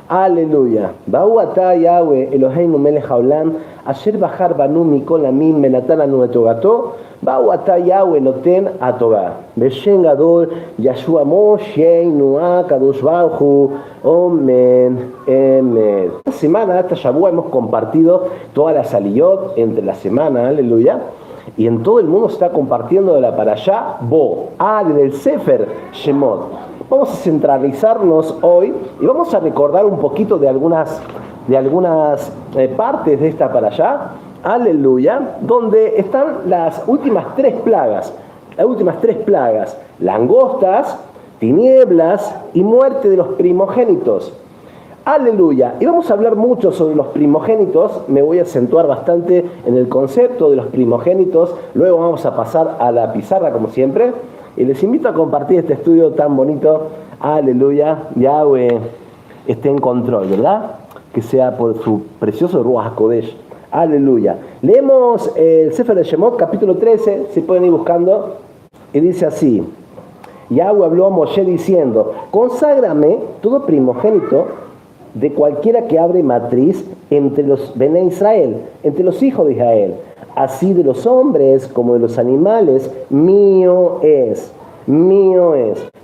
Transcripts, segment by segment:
Aleluya. Baú atá Yahweh Eloheinu melech haolam, asher bahar banu mikol amim benatan anu etogato, baú atá Yahweh noten atogá. Beshen gadol Yashua Mosheinu Kadosh Baruj Hu. Omen. Amen. Esta semana, esta Shabua, hemos compartido toda la saliyot entre la semana, aleluya. Y en todo el mundo se está compartiendo de la parashá Bo, del Sefer Shemot. Vamos a centralizarnos hoy y vamos a recordar un poquito de algunas partes de esta parashá, aleluya, donde están las últimas tres plagas, langostas, tinieblas y muerte de los primogénitos. Aleluya. Y vamos a hablar mucho sobre los primogénitos. Me voy a acentuar bastante en el concepto de los primogénitos. Luego vamos a pasar a la pizarra como siempre. Y les invito a compartir este estudio tan bonito. Aleluya. Yahweh esté en control, ¿verdad? Que sea por su precioso Ruach HaKodesh. Aleluya. Leemos el Sefer de Shemot, capítulo 13. Si pueden ir buscando. Y dice así. Yahweh habló a Moshe diciendo: conságrame todo primogénito de cualquiera que abre matriz entre los Bené Israel, entre los hijos de Israel, así de los hombres como de los animales, mío es.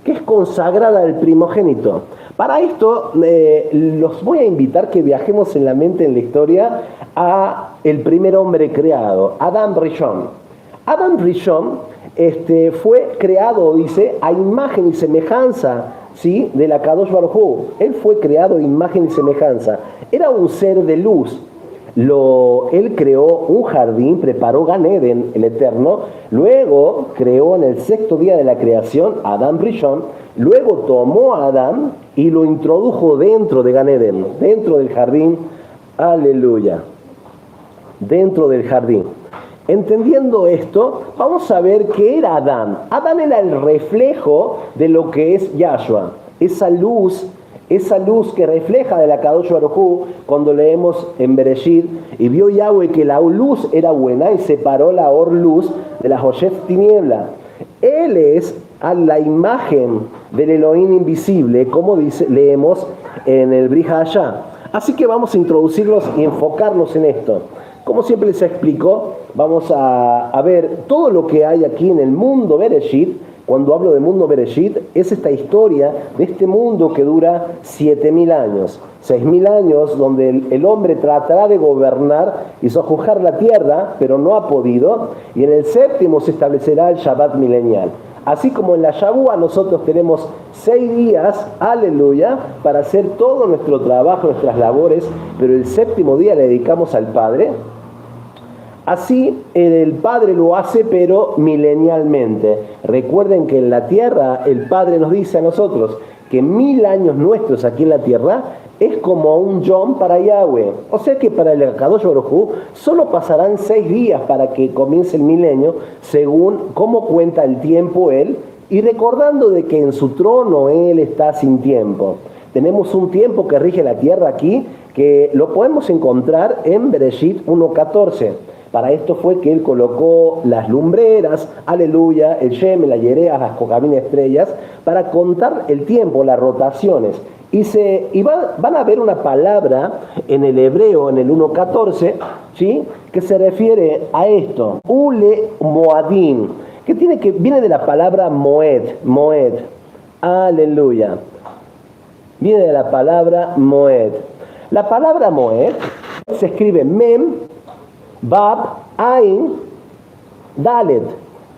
¿Qué es consagrada el primogénito? Para esto los voy a invitar que viajemos en la mente, en la historia, a el primer hombre creado, Adam Rishon. Adam Rishon fue creado, dice, a imagen y semejanza, ¿sí?, de la Kadosh Baruj Hu. Él fue creado a imagen y semejanza. Era un ser de luz. Él creó un jardín, preparó Gan Eden, el Eterno. Luego creó en el sexto día de la creación a Adam Rishon. Luego tomó a Adán y lo introdujo dentro de Gan Eden, dentro del jardín. Aleluya. Dentro del jardín. Entendiendo esto, vamos a ver qué era Adán. Adán era el reflejo de lo que es Yahshua. Esa luz que refleja de la Kadosh Baruj Hu, cuando leemos en Bereshit, y vio Yahweh que la luz era buena y separó la luz de la Hoshef tiniebla. Él es a la imagen del Elohim invisible, como leemos en el Brit Hadashah. Así que vamos a introducirnos y enfocarnos en esto. Como siempre les explico, vamos a ver todo lo que hay aquí en el mundo Bereshit. Cuando hablo de mundo Bereshit, es esta historia de este mundo que dura 7.000 años. 6.000 años donde el hombre tratará de gobernar y sojuzgar la tierra, pero no ha podido. Y en el séptimo se establecerá el Shabbat milenial. Así como en la Shabua nosotros tenemos 6 días, aleluya, para hacer todo nuestro trabajo, nuestras labores, pero el séptimo día le dedicamos al Padre. Así el Padre lo hace, pero milenialmente. Recuerden que en la tierra el Padre nos dice a nosotros que 1000 años nuestros aquí en la tierra es como un yom para Yahweh. O sea que para el Kadosh Baruj Hu solo pasarán 6 días para que comience el milenio, según cómo cuenta el tiempo Él, y recordando de que en su trono Él está sin tiempo. Tenemos un tiempo que rige la tierra aquí, que lo podemos encontrar en Bereshit 1.14. Para esto fue que él colocó las lumbreras, aleluya, el Shem, las Yereas, las Kokabim estrellas, para contar el tiempo, las rotaciones. Van a ver una palabra en el hebreo, en el 1.14, ¿sí?, que se refiere a esto. Ule Moadim, viene de la palabra Moed, aleluya. Viene de la palabra Moed. La palabra Moed se escribe Mem, Bab, Ain, Dalet,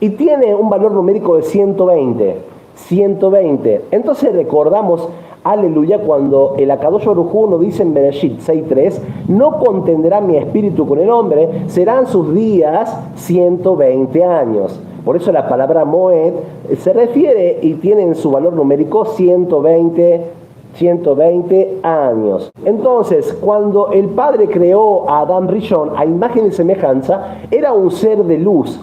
y tiene un valor numérico de 120. Entonces recordamos, aleluya, cuando el Akadosh Baruj Hu nos dice en Bereshit 6.3, no contendrá mi espíritu con el hombre, serán sus días 120 años. Por eso la palabra Moed se refiere y tiene en su valor numérico 120 años. Entonces, cuando el Padre creó a Adam Rishon a imagen y semejanza, era un ser de luz,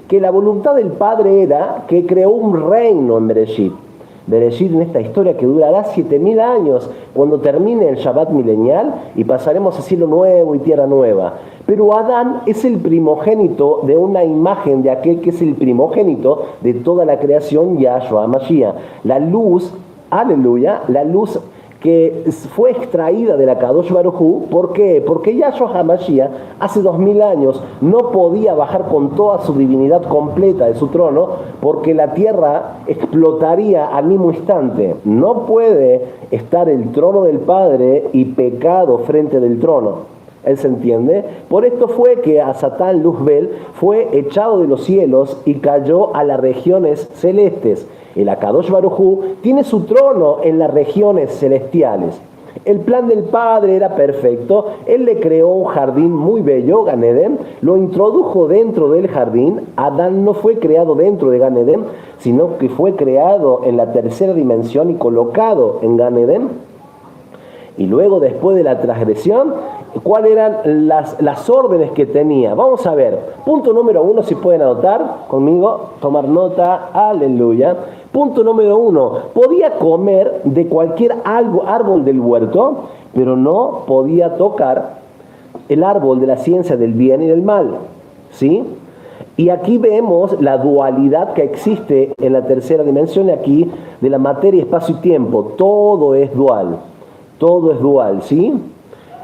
que la voluntad del Padre era que creó un reino en Bereshit. En esta historia que durará 7.000 años, cuando termine el Shabbat milenial y pasaremos a cielo nuevo y tierra nueva. Pero Adán es el primogénito de una imagen de aquel que es el primogénito de toda la creación, Yahshua Mashiach. La luz, aleluya, la luz que fue extraída de la Kadosh Baruj Hu. ¿Por qué? Porque Yahshua HaMashiach hace 2000 años no podía bajar con toda su divinidad completa de su trono, porque la tierra explotaría al mismo instante. No puede estar el trono del Padre y pecado frente del trono. ¿Él se entiende? Por esto fue que a Satán Luzbel fue echado de los cielos y cayó a las regiones celestes. El Akadosh Baruj Hu tiene su trono en las regiones celestiales. El plan del Padre era perfecto. Él le creó un jardín muy bello, Gan Eden, lo introdujo dentro del jardín. Adán no fue creado dentro de Gan Eden, sino que fue creado en la tercera dimensión y colocado en Gan Eden. Y luego, después de la transgresión, ¿cuáles eran las órdenes que tenía? Vamos a ver. Punto número 1, si pueden anotar conmigo, tomar nota, aleluya. Punto número 1, podía comer de cualquier árbol del huerto, pero no podía tocar el árbol de la ciencia del bien y del mal. ¿Sí? Y aquí vemos la dualidad que existe en la tercera dimensión aquí de la materia, espacio y tiempo. Todo es dual. Todo es dual, ¿sí?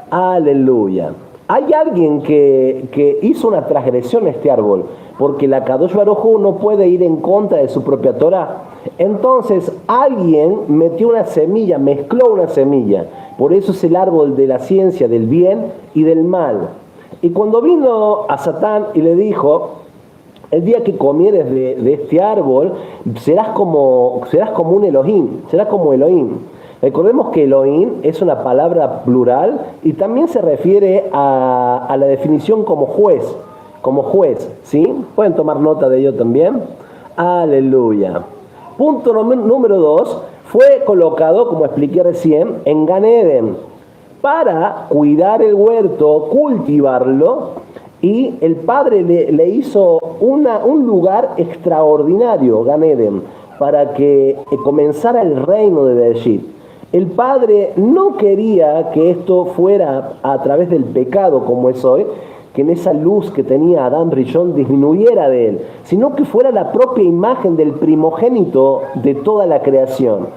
Aleluya. Hay alguien que hizo una transgresión a este árbol, porque la Kadosh Baruj Hu no puede ir en contra de su propia Torah. Entonces alguien metió una semilla, mezcló una semilla. Por eso es el árbol de la ciencia del bien y del mal. Y cuando vino a Satán y le dijo: el día que comieres de este árbol, serás como un Elohim, serás como Elohim. Recordemos que Elohim es una palabra plural y también se refiere a la definición como juez, ¿sí? Pueden tomar nota de ello también. Aleluya. Punto número 2, fue colocado, como expliqué recién, en Gan Eden para cuidar el huerto, cultivarlo, y el Padre le hizo un lugar extraordinario, Gan Eden, para que comenzara el reino de Bereshit. El Padre no quería que esto fuera a través del pecado como es hoy, que en esa luz que tenía Adán Rishon disminuyera de él, sino que fuera la propia imagen del primogénito de toda la creación.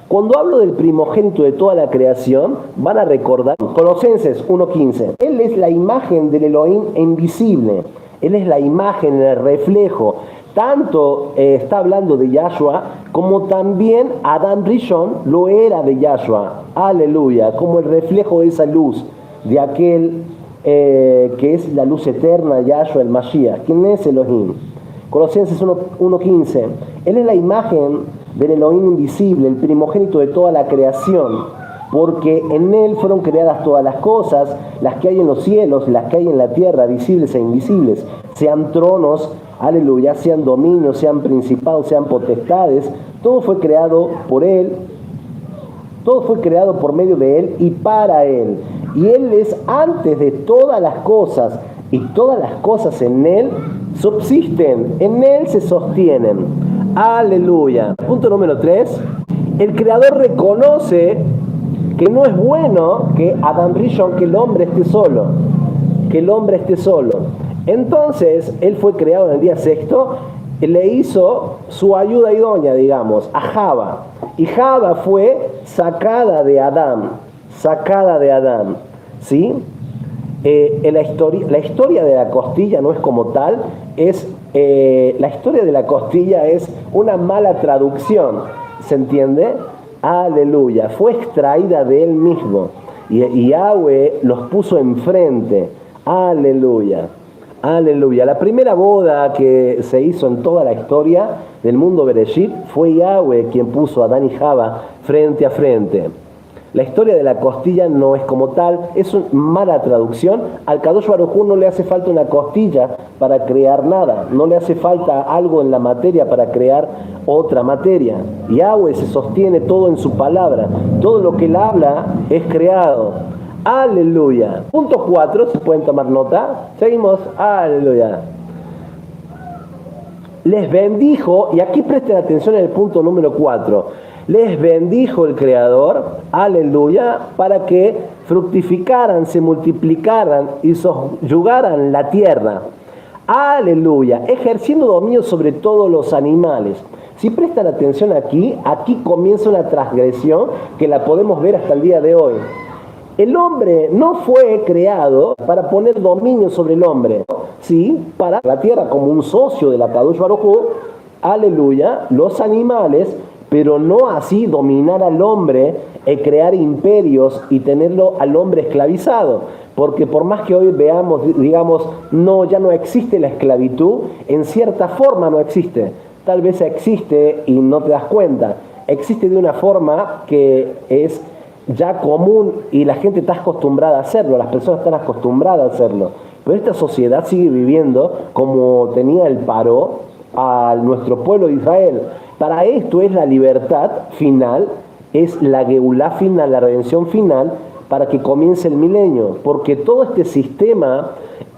Cuando hablo del primogénito de toda la creación, van a recordar Colosenses 1:15. Él es la imagen del Elohim invisible. Él es la imagen, el reflejo. Tanto está hablando de Yahshua, como también Adán Rishon lo era de Yahshua. Aleluya, como el reflejo de esa luz, de aquel que es la luz eterna, Yahshua el Mashiach. ¿Quién es Elohim? Colosenses 1:15. Él es la imagen del Elohim invisible, el primogénito de toda la creación, porque en él fueron creadas todas las cosas, las que hay en los cielos, las que hay en la tierra, visibles e invisibles, sean tronos, aleluya, sean dominios, sean principados, sean potestades. Todo fue creado por él, todo fue creado por medio de él y para él. Y él es antes de todas las cosas, y todas las cosas en él subsisten, en él se sostienen. Aleluya. Punto número 3. El Creador reconoce que no es bueno que Adán Rishon, que el hombre esté solo. Entonces, él fue creado en el día sexto, le hizo su ayuda idónea, digamos, a Java. Y Java fue sacada de Adán, ¿sí? La historia de la costilla no es como tal, la historia de la costilla es una mala traducción, ¿se entiende? Aleluya, fue extraída de él mismo y Yahweh los puso enfrente. Aleluya, aleluya. La primera boda que se hizo en toda la historia del mundo Bereshit fue Yahweh quien puso a Adán y Java frente a frente. La historia de la costilla no es como tal, es una mala traducción. Al Kadosh Baruj Hu no le hace falta una costilla para crear nada, no le hace falta algo en la materia para crear otra materia. Yahweh se sostiene todo en su palabra, todo lo que él habla es creado. Aleluya. Punto 4, si pueden tomar nota. Seguimos, aleluya. Les bendijo, y aquí presten atención en el punto número 4. Les bendijo el Creador, aleluya, para que fructificaran, se multiplicaran y subyugaran la tierra. Aleluya, ejerciendo dominio sobre todos los animales, Si prestan atención aquí comienza una transgresión que la podemos ver hasta el día de hoy. El hombre no fue creado para poner dominio sobre el hombre, sí, para la tierra como un socio de la Kadosh Baruj Hu, aleluya, los animales, pero no así dominar al hombre, crear imperios y tenerlo al hombre esclavizado. Porque por más que hoy veamos, digamos, no, ya no existe la esclavitud, en cierta forma no existe. Tal vez existe y no te das cuenta. Existe de una forma que es ya común y la gente está acostumbrada a hacerlo, las personas están acostumbradas a hacerlo. Pero esta sociedad sigue viviendo como tenía el Paró a nuestro pueblo de Israel. Para esto es la libertad final, es la Geulá final, la redención final, para que comience el milenio. Porque todo este sistema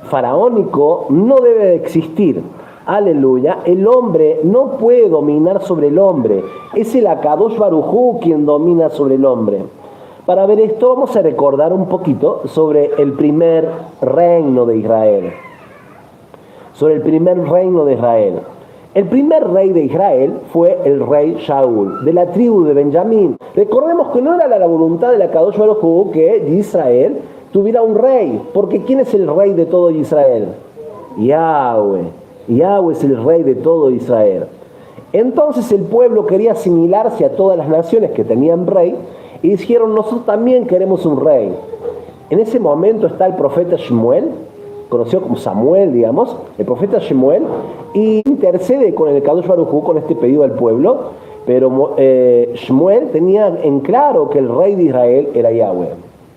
faraónico no debe de existir. Aleluya, el hombre no puede dominar sobre el hombre. Es el Akadosh Baruj Hu quien domina sobre el hombre. Para ver esto vamos a recordar un poquito sobre el primer reino de Israel. Sobre el primer reino de Israel. El primer rey de Israel fue el rey Shaul, de la tribu de Benjamín. Recordemos que no era la voluntad de la Kadosh Baruj Hu que Israel tuviera un rey, porque ¿quién es el rey de todo Israel? Yahweh. Yahweh es el rey de todo Israel. Entonces el pueblo quería asimilarse a todas las naciones que tenían rey, y dijeron, nosotros también queremos un rey. En ese momento está el profeta Shmuel, conocido como Samuel, digamos, el profeta Shmuel, y intercede con el Kadosh Baruj Hu con este pedido del pueblo, pero Shmuel tenía en claro que el rey de Israel era Yahweh.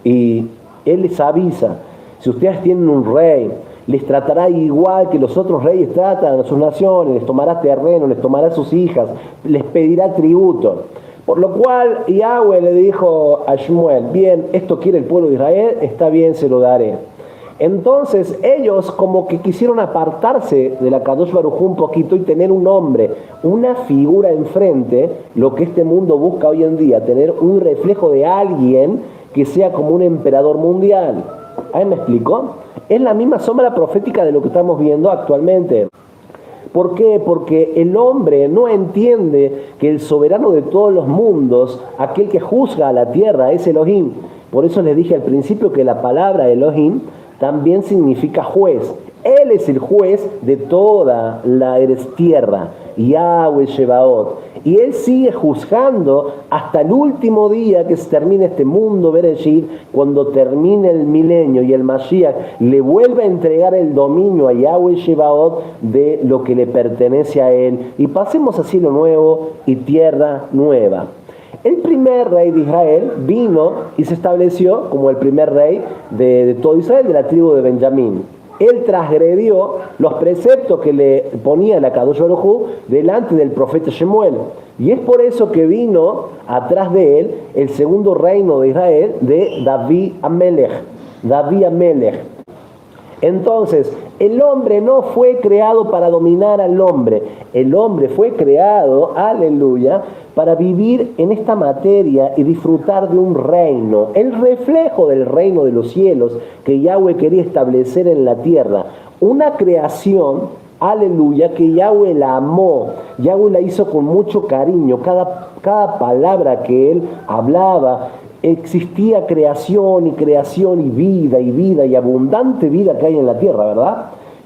Y él les avisa, si ustedes tienen un rey, les tratará igual que los otros reyes tratan a sus naciones, les tomará terreno, les tomará sus hijas, les pedirá tributo. Por lo cual Yahweh le dijo a Shmuel, bien, esto quiere el pueblo de Israel, está bien, se lo daré. Entonces ellos como que quisieron apartarse de la Kadosh Baruj Hu un poquito y tener un hombre, una figura enfrente, lo que este mundo busca hoy en día, tener un reflejo de alguien que sea como un emperador mundial. ¿Ahí me explico? Es la misma sombra profética de lo que estamos viendo actualmente. ¿Por qué? Porque el hombre no entiende que el soberano de todos los mundos, aquel que juzga a la tierra, es Elohim. Por eso les dije al principio que la palabra Elohim también significa juez. Él es el juez de toda la tierra, Yahweh Shebaot. Y Él sigue juzgando hasta el último día que se termine este mundo Bereshit, cuando termine el milenio y el Mashiach le vuelve a entregar el dominio a Yahweh Shebaot de lo que le pertenece a Él. Y pasemos a cielo nuevo y tierra nueva. El primer rey de Israel vino y se estableció como el primer rey de todo Israel, de la tribu de Benjamín. Él transgredió los preceptos que le ponía la Kadosh Baruj Hu delante del profeta Shemuel. Y es por eso que vino atrás de él el segundo reino de Israel de David Amelech. David Amelech. Entonces, el hombre no fue creado para dominar al hombre. El hombre fue creado, aleluya, para vivir en esta materia y disfrutar de un reino, el reflejo del reino de los cielos que Yahweh quería establecer en la tierra. Una creación, aleluya, que Yahweh la amó, Yahweh la hizo con mucho cariño. Cada palabra que él hablaba, existía creación y vida y abundante vida que hay en la tierra, ¿verdad?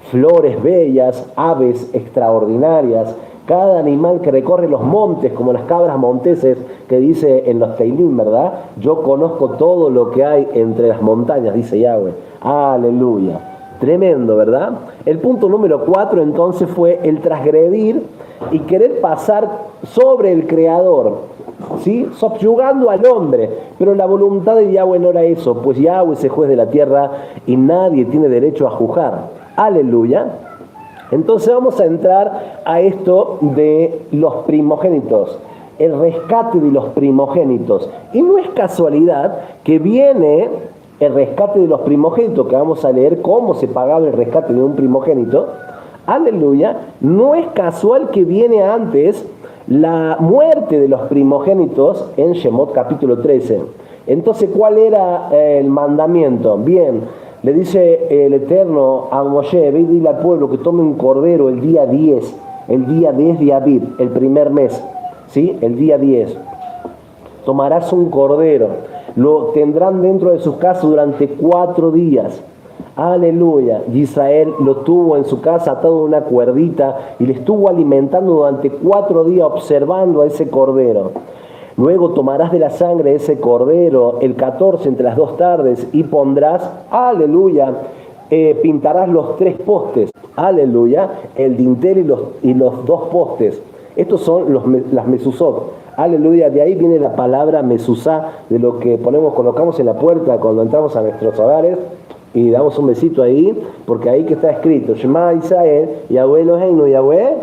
Flores bellas, aves extraordinarias, cada animal que recorre los montes, como las cabras monteses que dice en los Teilim, ¿verdad? Yo conozco todo lo que hay entre las montañas, dice Yahweh. Aleluya. Tremendo, ¿verdad? El punto número 4 entonces fue el transgredir y querer pasar sobre el Creador, ¿sí? Subyugando al hombre. Pero la voluntad de Yahweh no era eso, pues Yahweh es el juez de la tierra y nadie tiene derecho a juzgar. Aleluya. Entonces vamos a entrar a esto de los primogénitos, el rescate de los primogénitos. Y no es casualidad que viene el rescate de los primogénitos, que vamos a leer cómo se pagaba el rescate de un primogénito. Aleluya. No es casual que viene antes la muerte de los primogénitos en Shemot capítulo 13. Entonces, ¿cuál era el mandamiento? Bien, le dice el Eterno a Moshe, ve y dile al pueblo que tome un cordero el día 10 el día 10 de Abib, el primer mes, ¿sí? El día 10. Tomarás un cordero, lo tendrán dentro de sus casas durante 4 días. Aleluya. Y Israel lo tuvo en su casa atado en una cuerdita y le estuvo alimentando durante 4 días observando a ese cordero. Luego tomarás de la sangre de ese cordero el 14 entre las 2 tardes y pondrás, aleluya, pintarás los 3 postes, aleluya, el dintel y los 2 postes. Estos son las mezuzot, aleluya. De ahí viene la palabra mezuzá, de lo que colocamos en la puerta cuando entramos a nuestros hogares y damos un besito ahí, porque ahí que está escrito, Shema Israel, Yahweh Eloheinu, Yahweh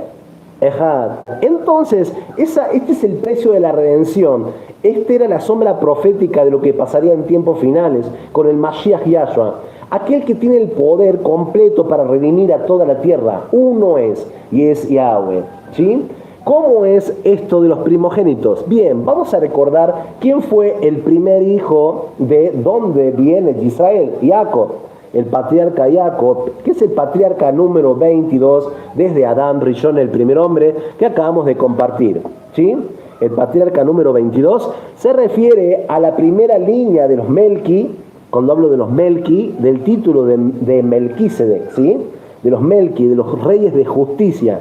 Ejad. Entonces, este es el precio de la redención. Esta era la sombra profética de lo que pasaría en tiempos finales con el Mashiach Yahshua. Aquel que tiene el poder completo para redimir a toda la tierra. Uno es, y es Yahweh. ¿Sí? ¿Cómo es esto de los primogénitos? Bien, vamos a recordar quién fue el primer hijo de dónde viene Israel, Jacob. El patriarca Jacob, que es el patriarca número 22 desde Adán Rishon, el primer hombre que acabamos de compartir. ¿Sí? El patriarca número 22 se refiere a la primera línea de los Melqui, cuando hablo de los Melqui, del título de Melquisedec, ¿sí? De los Melqui, de los reyes de justicia.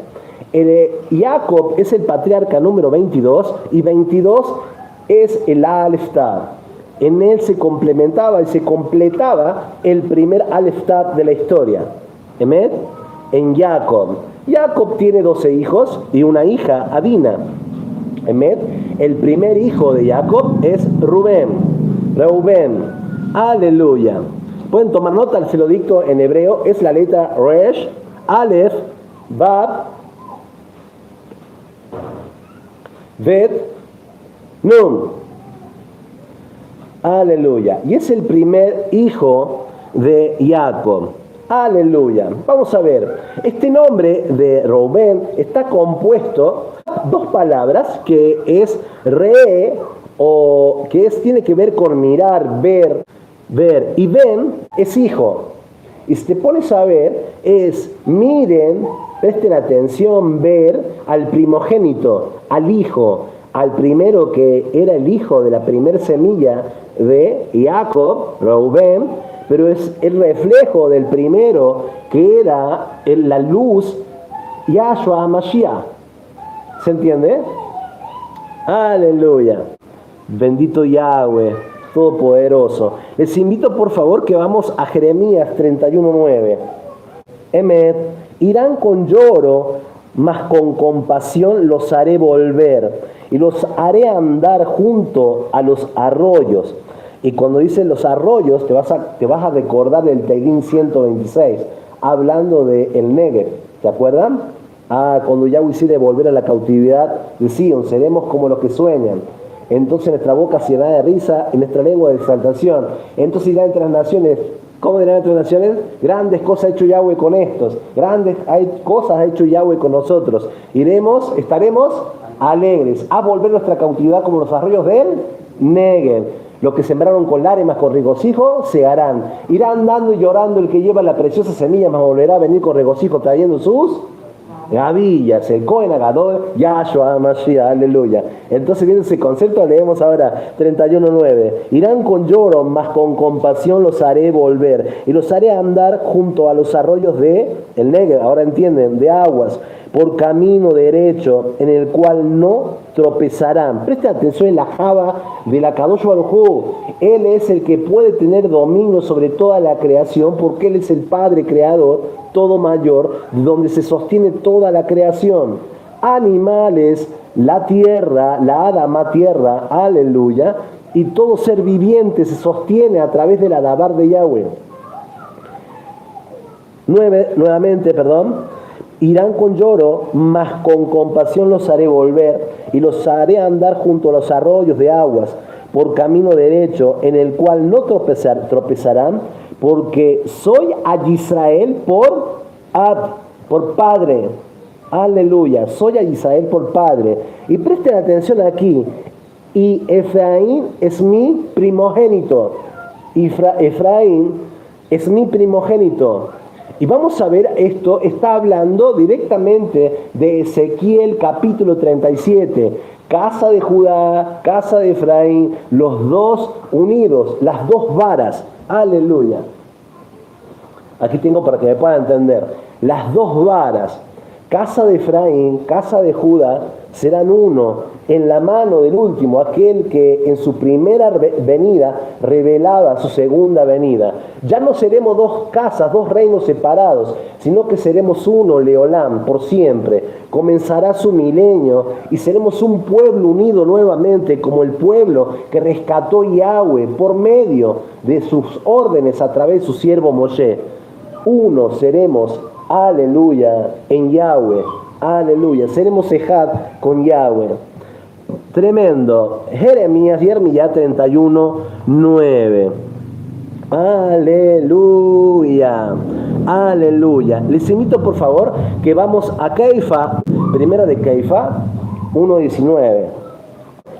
Jacob es el patriarca número 22 y 22 es el Aleph Tav. En él se complementaba y se completaba el primer Aleph Tav de la historia. ¿Emet? En Jacob. Jacob tiene 12 hijos y una hija, Adina. ¿Emet? El primer hijo de Jacob es Reuben. Aleluya. Pueden tomar nota, se lo dicto en hebreo, es la letra Resh, Aleph, Bab, Bet, Nun. Aleluya. Y es el primer hijo de Jacob. Aleluya. Vamos a ver. Este nombre de Reuben está compuesto de 2 palabras que es re o que tiene que ver con mirar, ver. Y ben es hijo. Y si te pones a ver, es miren, presten atención, ver al primogénito, al hijo, al primero que era el hijo de la primer semilla de Jacob, Reuben, pero es el reflejo del primero que era la luz, Yahshua HaMashiach. ¿Se entiende? Aleluya. Bendito Yahweh, Todopoderoso. Les invito por favor que vamos a Jeremías 31:9. Emet, irán con lloro, mas con compasión los haré volver y los haré andar junto a los arroyos. Y cuando dice los arroyos, te vas a recordar del Teilín 126, hablando del Negev. ¿Te acuerdan? Cuando Yahweh hiciera volver a la cautividad de Sion, seremos como los que sueñan. Entonces nuestra boca se llenará de risa y nuestra lengua de exaltación. Entonces irá entre las naciones. ¿Cómo dirán entre las naciones? Grandes cosas ha hecho Yahweh con estos. Grandes cosas ha hecho Yahweh con nosotros. Estaremos alegres. A volver nuestra cautividad como los arroyos del Negev. Los que sembraron con lágrimas, con regocijo, segarán. Irá andando y llorando el que lleva la preciosa semilla, mas volverá a venir con regocijo trayendo sus gavillas, el Cohen Agadol, Yahshua HaMashiach, aleluya. Entonces viene ese concepto, leemos ahora 31:9. Irán con lloro, mas con compasión los haré volver, y los haré andar junto a los arroyos de el Negev, ahora entienden, de aguas, por camino derecho, en el cual no tropezarán. Presten atención en la Java de la Kadosh Baruj Hu. Él es el que puede tener dominio sobre toda la creación, porque Él es el Padre Creador, todo mayor, donde se sostiene toda la creación. Animales, la tierra, la Adama tierra, aleluya, y todo ser viviente se sostiene a través de la Dabar de Yahweh. Nuevamente, irán con lloro, mas con compasión los haré volver, y los haré andar junto a los arroyos de aguas, por camino derecho, en el cual no tropezarán, porque soy a Israel por padre. Aleluya, soy a Israel por padre. Y presten atención aquí. Y Efraín es mi primogénito. Efraín es mi primogénito. Y vamos a ver esto, está hablando directamente de Ezequiel capítulo 37. Casa de Judá, casa de Efraín, los dos unidos, las dos varas. Aleluya. Aquí tengo para que me puedan entender. Las dos varas, casa de Efraín, casa de Judá, serán uno en la mano del último, aquel que en su primera venida revelaba su segunda venida. Ya no seremos dos casas, dos reinos separados, sino que seremos uno, Leolam, por siempre. Comenzará su milenio y seremos un pueblo unido nuevamente, como el pueblo que rescató Yahweh por medio de sus órdenes a través de su siervo Moshe. Uno seremos, aleluya, en Yahweh. Aleluya, seremos Ejad con Yahweh. Tremendo. Jeremías 31, 9. Aleluya. Aleluya. Les invito por favor que vamos a Keifa, primera de Keifa 1:19.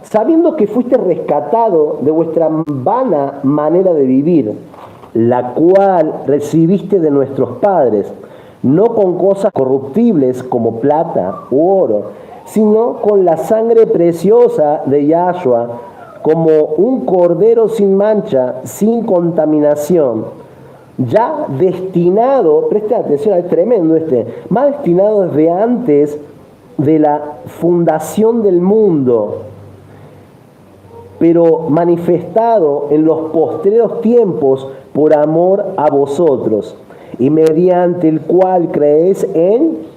Sabiendo que fuiste rescatado de vuestra vana manera de vivir, la cual recibiste de nuestros padres, no con cosas corruptibles como plata u oro, sino con la sangre preciosa de Yahshua, como un cordero sin mancha, sin contaminación, ya destinado, presten atención, es tremendo más destinado desde antes de la fundación del mundo, pero manifestado en los postreros tiempos por amor a vosotros, y mediante el cual creéis en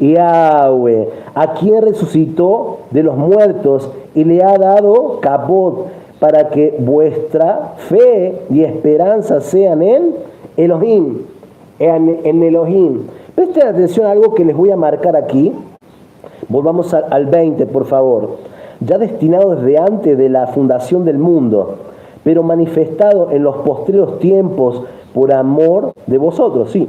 Yahweh, a quien resucitó de los muertos y le ha dado capot, para que vuestra fe y esperanza sean en Elohim, en Elohim. Presten atención a algo que les voy a marcar aquí. Volvamos al 20, por favor. Ya destinado desde antes de la fundación del mundo, pero manifestado en los postreros tiempos por amor de vosotros, sí,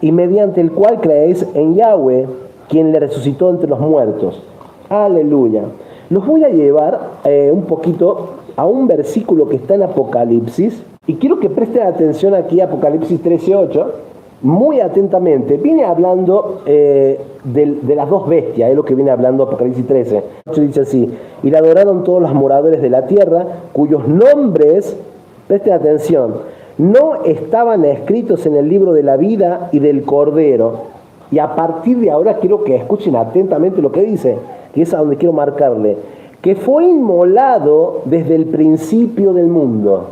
y mediante el cual creéis en Yahweh, quien le resucitó entre los muertos. Aleluya. Los voy a llevar un poquito a un versículo que está en Apocalipsis, y quiero que presten atención aquí a Apocalipsis 13:8, muy atentamente. Viene hablando de las dos bestias, es lo que viene hablando Apocalipsis 13. Dice así: y le adoraron todos los moradores de la tierra, cuyos nombres, presten atención, no estaban escritos en el libro de la vida y del Cordero. Y a partir de ahora quiero que escuchen atentamente lo que dice, que es a donde quiero marcarle, que fue inmolado desde el principio del mundo.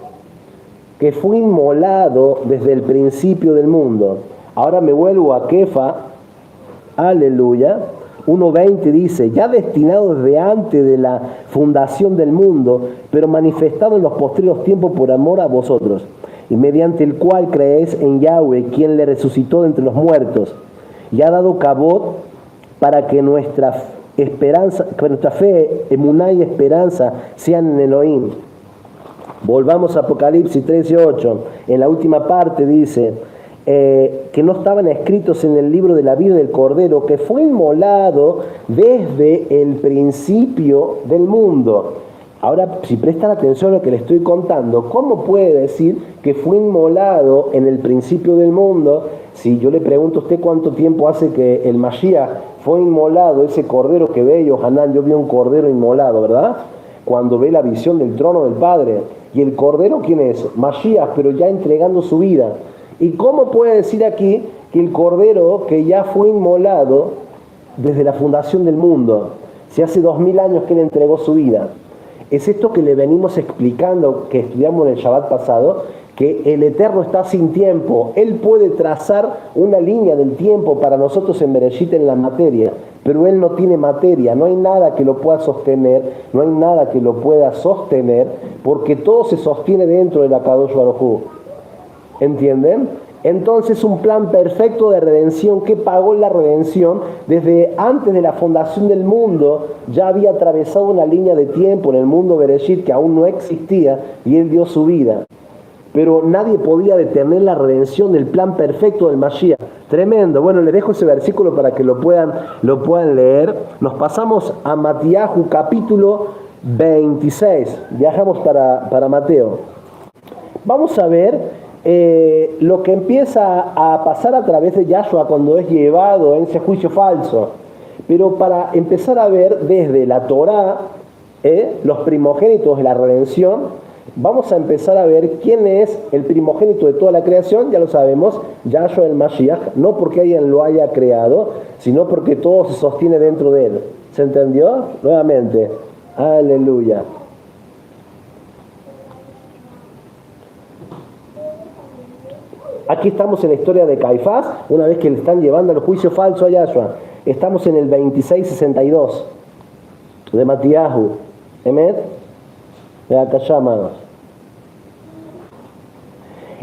Que fue inmolado desde el principio del mundo. Ahora me vuelvo a Kefa, aleluya, 1:20 dice: ya destinado desde antes de la fundación del mundo, pero manifestado en los postreros tiempos por amor a vosotros, y mediante el cual creéis en Yahweh, quien le resucitó de entre los muertos, y ha dado cabot para que nuestra esperanza, que nuestra fe, emuná y esperanza sean en Elohim. Volvamos a Apocalipsis 13:8. En la última parte dice que no estaban escritos en el libro de la vida del Cordero, que fue inmolado desde el principio del mundo. Ahora, si prestan atención a lo que les estoy contando, ¿cómo puede decir que fue inmolado en el principio del mundo? Si yo le pregunto a usted cuánto tiempo hace que el Mashiach fue inmolado, ese cordero que ve Yohanan, yo vi un cordero inmolado, ¿verdad? Cuando ve la visión del trono del Padre. ¿Y el cordero quién es? Mashiach, pero ya entregando su vida. ¿Y cómo puede decir aquí que el cordero que ya fue inmolado desde la fundación del mundo, si hace 2000 años que él entregó su vida? Es esto que le venimos explicando, que estudiamos en el Shabbat pasado, que el Eterno está sin tiempo. Él puede trazar una línea del tiempo para nosotros en Bereshit, en la materia, pero Él no tiene materia, no hay nada que lo pueda sostener, no hay nada que lo pueda sostener, porque todo se sostiene dentro de la Kadosh Baruj Hu. ¿Entienden? Entonces un plan perfecto de redención que pagó la redención desde antes de la fundación del mundo, ya había atravesado una línea de tiempo en el mundo Bereshit que aún no existía, y Él dio su vida. Pero nadie podía detener la redención del plan perfecto del Mashiach. Tremendo. Bueno, les dejo ese versículo para que lo puedan leer. Nos pasamos a Matiahu capítulo 26. Viajamos para Mateo. Vamos a ver lo que empieza a pasar a través de Yahshua cuando es llevado en ese juicio falso. Pero para empezar a ver desde la Torá, los primogénitos de la redención, vamos a empezar a ver quién es el primogénito de toda la creación. Ya lo sabemos, Yahshua el Mashiach, no porque alguien lo haya creado, sino porque todo se sostiene dentro de él. ¿Se entendió? Nuevamente, aleluya. Aquí estamos en la historia de Caifás, una vez que le están llevando al juicio falso a Yahshua. Estamos en el 2662 de Matiyahu. ¿Emet? De acá llamados.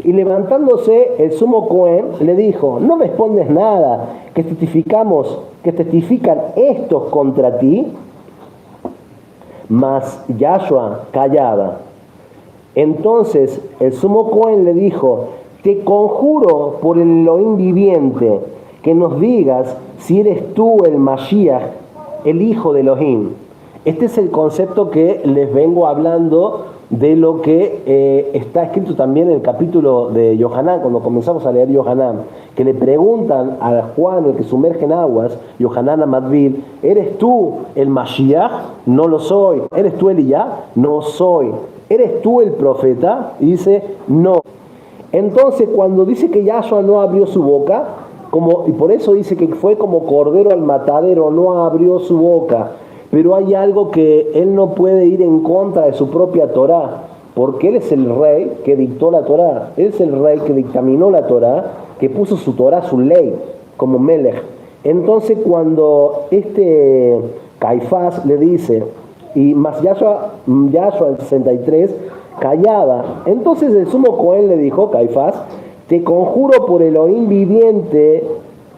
Y levantándose el sumo Cohen le dijo: no respondes nada, que testifican estos contra ti. Mas Yahshua callaba. Entonces el sumo Cohen le dijo: te conjuro por el Elohim viviente que nos digas si eres tú el Mashiach, el hijo de Elohim. Este es el concepto que les vengo hablando de lo que está escrito también en el capítulo de Yohanan, cuando comenzamos a leer Yohanan, que le preguntan a Juan, el que sumerge en aguas, Yohanan Amadvil: ¿eres tú el Mashiach? No lo soy. ¿Eres tú Elías? No soy. ¿Eres tú el profeta? Y dice: no. Entonces, cuando dice que Yahshua no abrió su boca, y por eso dice que fue como cordero al matadero, no abrió su boca. Pero hay algo que él no puede ir en contra de su propia Torá, porque él es el rey que dictó la Torá. Él es el rey que dictaminó la Torá, que puso su Torá, su ley, como Melech. Entonces, cuando este Caifás le dice, y más Yahshua el 63, callaba. Entonces el sumo Cohen le dijo: Caifás, te conjuro por Elohim viviente,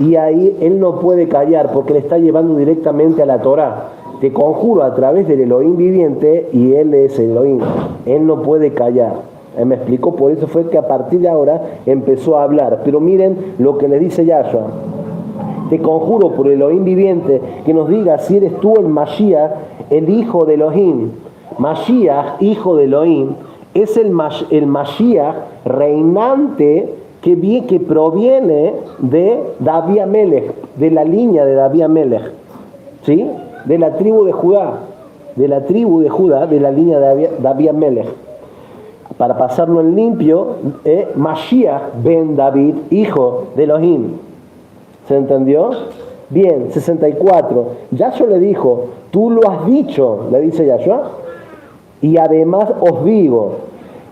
y ahí él no puede callar porque le está llevando directamente a la Torá. Te conjuro a través del Elohim viviente, y él es Elohim. Él no puede callar. Él me explicó, por eso fue que a partir de ahora empezó a hablar. Pero miren lo que le dice Yahshua: te conjuro por Elohim viviente que nos digas si eres tú el Mashiach, el hijo de Elohim. Mashiach, hijo de Elohim, es el Mashiach reinante que proviene de David Amelech, de la línea de David Amelech, ¿sí? De la tribu de Judá, de la línea de David Amelech. Para pasarlo en limpio, Mashiach ben David, hijo de Elohim. ¿Se entendió? Bien, 64. Yahshua le dijo: tú lo has dicho, le dice Yahshua, y además os digo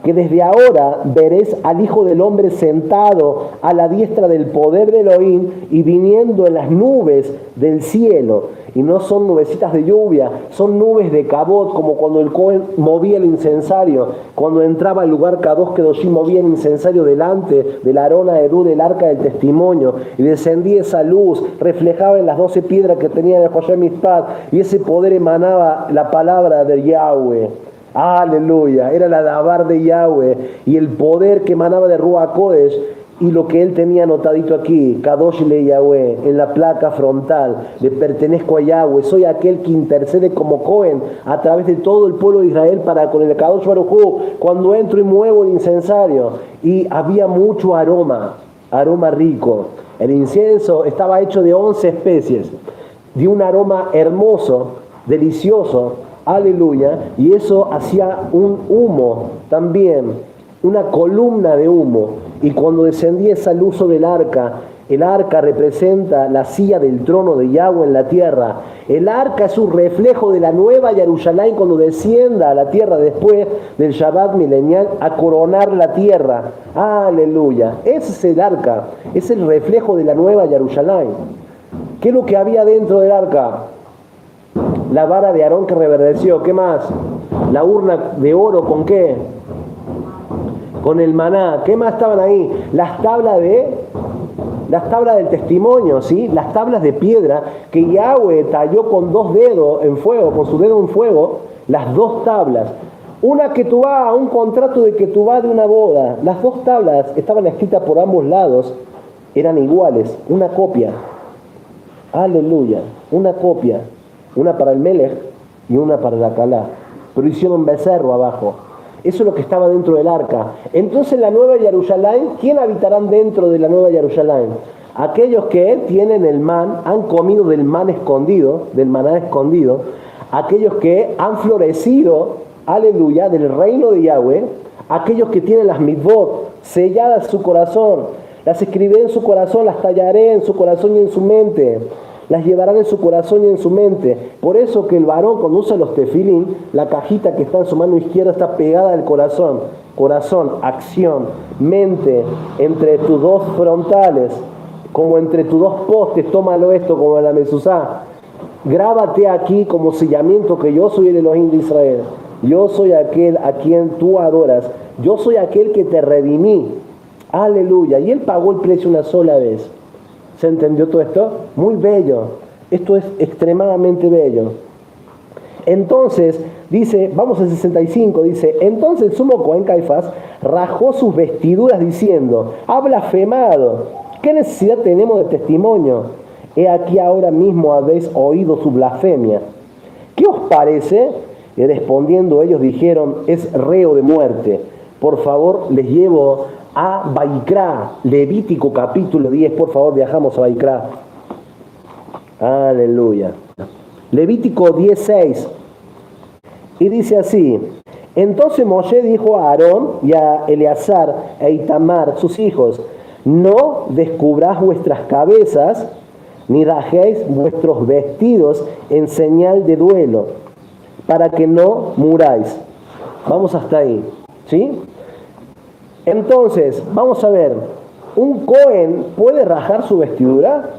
que desde ahora veréis al Hijo del Hombre sentado a la diestra del poder de Elohim y viniendo en las nubes del cielo. Y no son nubecitas de lluvia, son nubes de cabot, como cuando el Cohen movía el incensario. Cuando entraba al lugar Kadosh Kedoshim, movía el incensario delante del Arona Edú, del arca del testimonio, y descendía esa luz, reflejaba en las 12 piedras que tenía en el Joshé Mizpat, y ese poder emanaba la palabra de Yahweh. Aleluya, era la dabar de Yahweh, y el poder que emanaba de Ruach Kodesh, y lo que él tenía anotadito aquí: Kadosh le Yahweh, en la placa frontal: le pertenezco a Yahweh, soy aquel que intercede como Cohen a través de todo el pueblo de Israel para con el Kadosh Baruj Hu, cuando entro y muevo el incensario. Y había mucho aroma rico. El incienso estaba hecho de 11 especies, de un aroma hermoso, delicioso. Aleluya. Y eso hacía un humo también, una columna de humo. Y cuando descendía esa luz sobre el arca representa la silla del trono de Yahweh en la tierra. El arca es un reflejo de la nueva Jerusalén cuando descienda a la tierra después del Shabbat milenial a coronar la tierra. Aleluya. Ese es el arca, es el reflejo de la nueva Jerusalén. ¿Qué es lo que había dentro del arca? La vara de Aarón que reverdeció. ¿Qué más? La urna de oro, ¿con qué? Con el maná. ¿Qué más estaban ahí? Las tablas del testimonio, ¿sí? Las tablas de piedra que Yahweh talló con 2 dedos en fuego, con su dedo en fuego, las 2 tablas. Una ketubá, un contrato de ketubá de una boda. Las 2 tablas estaban escritas por ambos lados, eran iguales, una copia. Aleluya, una copia. Una para el Melech y una para la Calá. Pero hicieron becerro abajo. Eso es lo que estaba dentro del arca. Entonces la Nueva Jerusalén, ¿quién habitarán dentro de la Nueva Jerusalén? Aquellos que tienen el man, han comido del man escondido, del maná escondido, aquellos que han florecido, aleluya, del reino de Yahweh, aquellos que tienen las mitvot selladas en su corazón, las escribiré en su corazón, las tallaré en su corazón y en su mente, las llevarán en su corazón y en su mente. Por eso que el varón cuando usa los tefilín, la cajita que está en su mano izquierda está pegada al corazón. Corazón, acción, mente, entre tus dos frontales, como entre tus dos postes, tómalo esto como la mezuzá. Grábate aquí como sellamiento que yo soy el Elohim de Israel. Yo soy aquel a quien tú adoras. Yo soy aquel que te redimí. Aleluya. Y Él pagó el precio una sola vez. ¿Se entendió todo esto? Muy bello. Esto es extremadamente bello. Entonces, dice, vamos al 65, dice, entonces el sumo Cohen Caifás rajó sus vestiduras diciendo, ha blasfemado, ¿qué necesidad tenemos de testimonio? He aquí ahora mismo habéis oído su blasfemia. ¿Qué os parece? Y respondiendo ellos dijeron, es reo de muerte. Por favor, les llevo a Vaikra, Levítico capítulo 10, por favor, viajamos a Vaikra. Aleluya. Levítico 10:6. Y dice así, entonces Moshe dijo a Aarón y a Eleazar e Itamar, sus hijos, no descubráis vuestras cabezas, ni rajéis vuestros vestidos en señal de duelo, para que no muráis. Vamos hasta ahí, ¿sí? Entonces, vamos a ver, ¿un Cohen puede rajar su vestidura?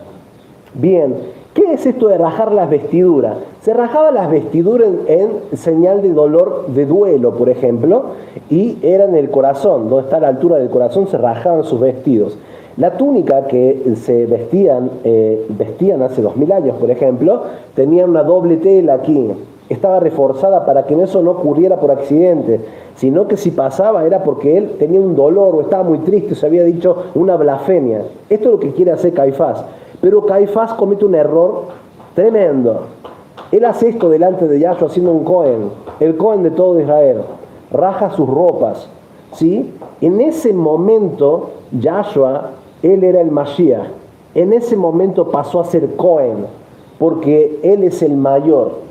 Bien, ¿qué es esto de rajar las vestiduras? Se rajaba las vestiduras en señal de dolor, de duelo, por ejemplo, y era en el corazón, donde está a la altura del corazón, se rajaban sus vestidos. La túnica que se vestían hace 2000 años, por ejemplo, tenía una doble tela aquí. Estaba reforzada para que eso no ocurriera por accidente, sino que si pasaba era porque él tenía un dolor o estaba muy triste, se había dicho una blasfemia. Esto es lo que quiere hacer Caifás. Pero Caifás comete un error tremendo. Él hace esto delante de Yahshua siendo un Cohen, el Cohen de todo Israel. Raja sus ropas, ¿sí? En ese momento, Yahshua, él era el Mashiach. En ese momento pasó a ser Cohen, porque él es el mayor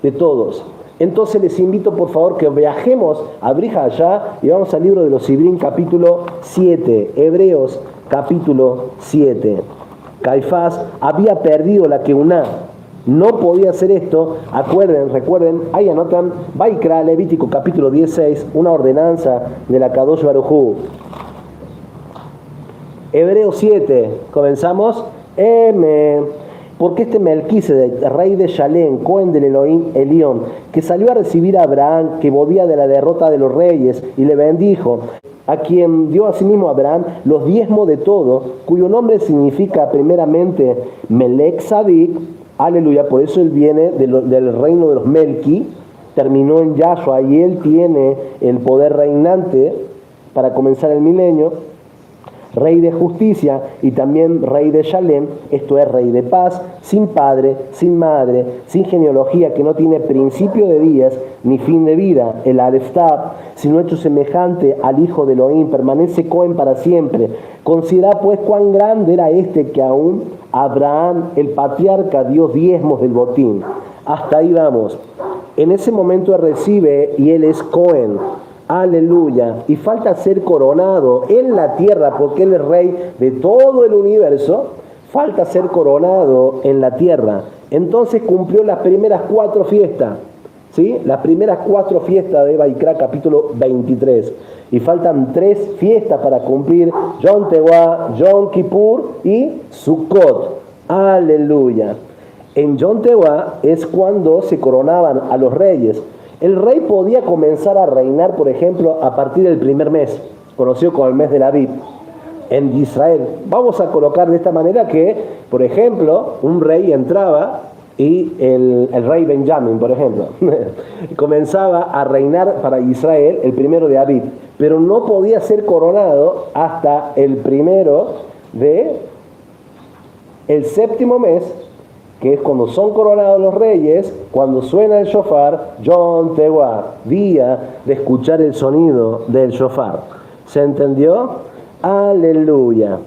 de todos. Entonces les invito por favor que viajemos a Brija allá y vamos al libro de los Ibrim capítulo 7, Hebreos capítulo 7. Caifás había perdido la Keuná, no podía hacer esto. Recuerden, ahí anotan, Vaikra, Levítico capítulo 16, una ordenanza de la Kadosh Baruj Hu. Hebreos 7, comenzamos. Porque este Melquisedec, rey de Shalem, Cohen del Elohim Elión, que salió a recibir a Abraham, que volvía de la derrota de los reyes, y le bendijo, a quien dio asimismo a Abraham los diezmos de todo, cuyo nombre significa primeramente Melech Sadik, aleluya, por eso él viene del reino de los Melki, terminó en Yahshua y él tiene el poder reinante para comenzar el milenio. Rey de justicia y también rey de Shalem, esto es rey de paz, sin padre, sin madre, sin genealogía, que no tiene principio de días ni fin de vida, el Aleftab, sino hecho semejante al hijo de Elohim, permanece Cohen para siempre. Considera pues cuán grande era este que aún Abraham, el patriarca, dio diezmos del botín. Hasta ahí vamos. En ese momento él recibe y él es Cohen. Aleluya. Y falta ser coronado en la tierra, porque él es rey de todo el universo. Falta ser coronado en la tierra. Entonces cumplió las primeras 4 fiestas. ¿Sí? Las primeras 4 fiestas de Vaikra, capítulo 23. Y faltan 3 fiestas para cumplir: Yom Teruah, Yom Kippur y Sukkot. Aleluya. En Yom Teruah es cuando se coronaban a los reyes. El rey podía comenzar a reinar, por ejemplo, a partir del primer mes, conocido como el mes del Aviv, en Israel. Vamos a colocar de esta manera que, por ejemplo, un rey entraba y el rey Benjamín, por ejemplo, comenzaba a reinar para Israel el primero de Aviv, pero no podía ser coronado hasta el primero de el séptimo mes, que es cuando son coronados los reyes, cuando suena el shofar, Yom Teruah, día de escuchar el sonido del shofar. ¿Se entendió? Aleluya.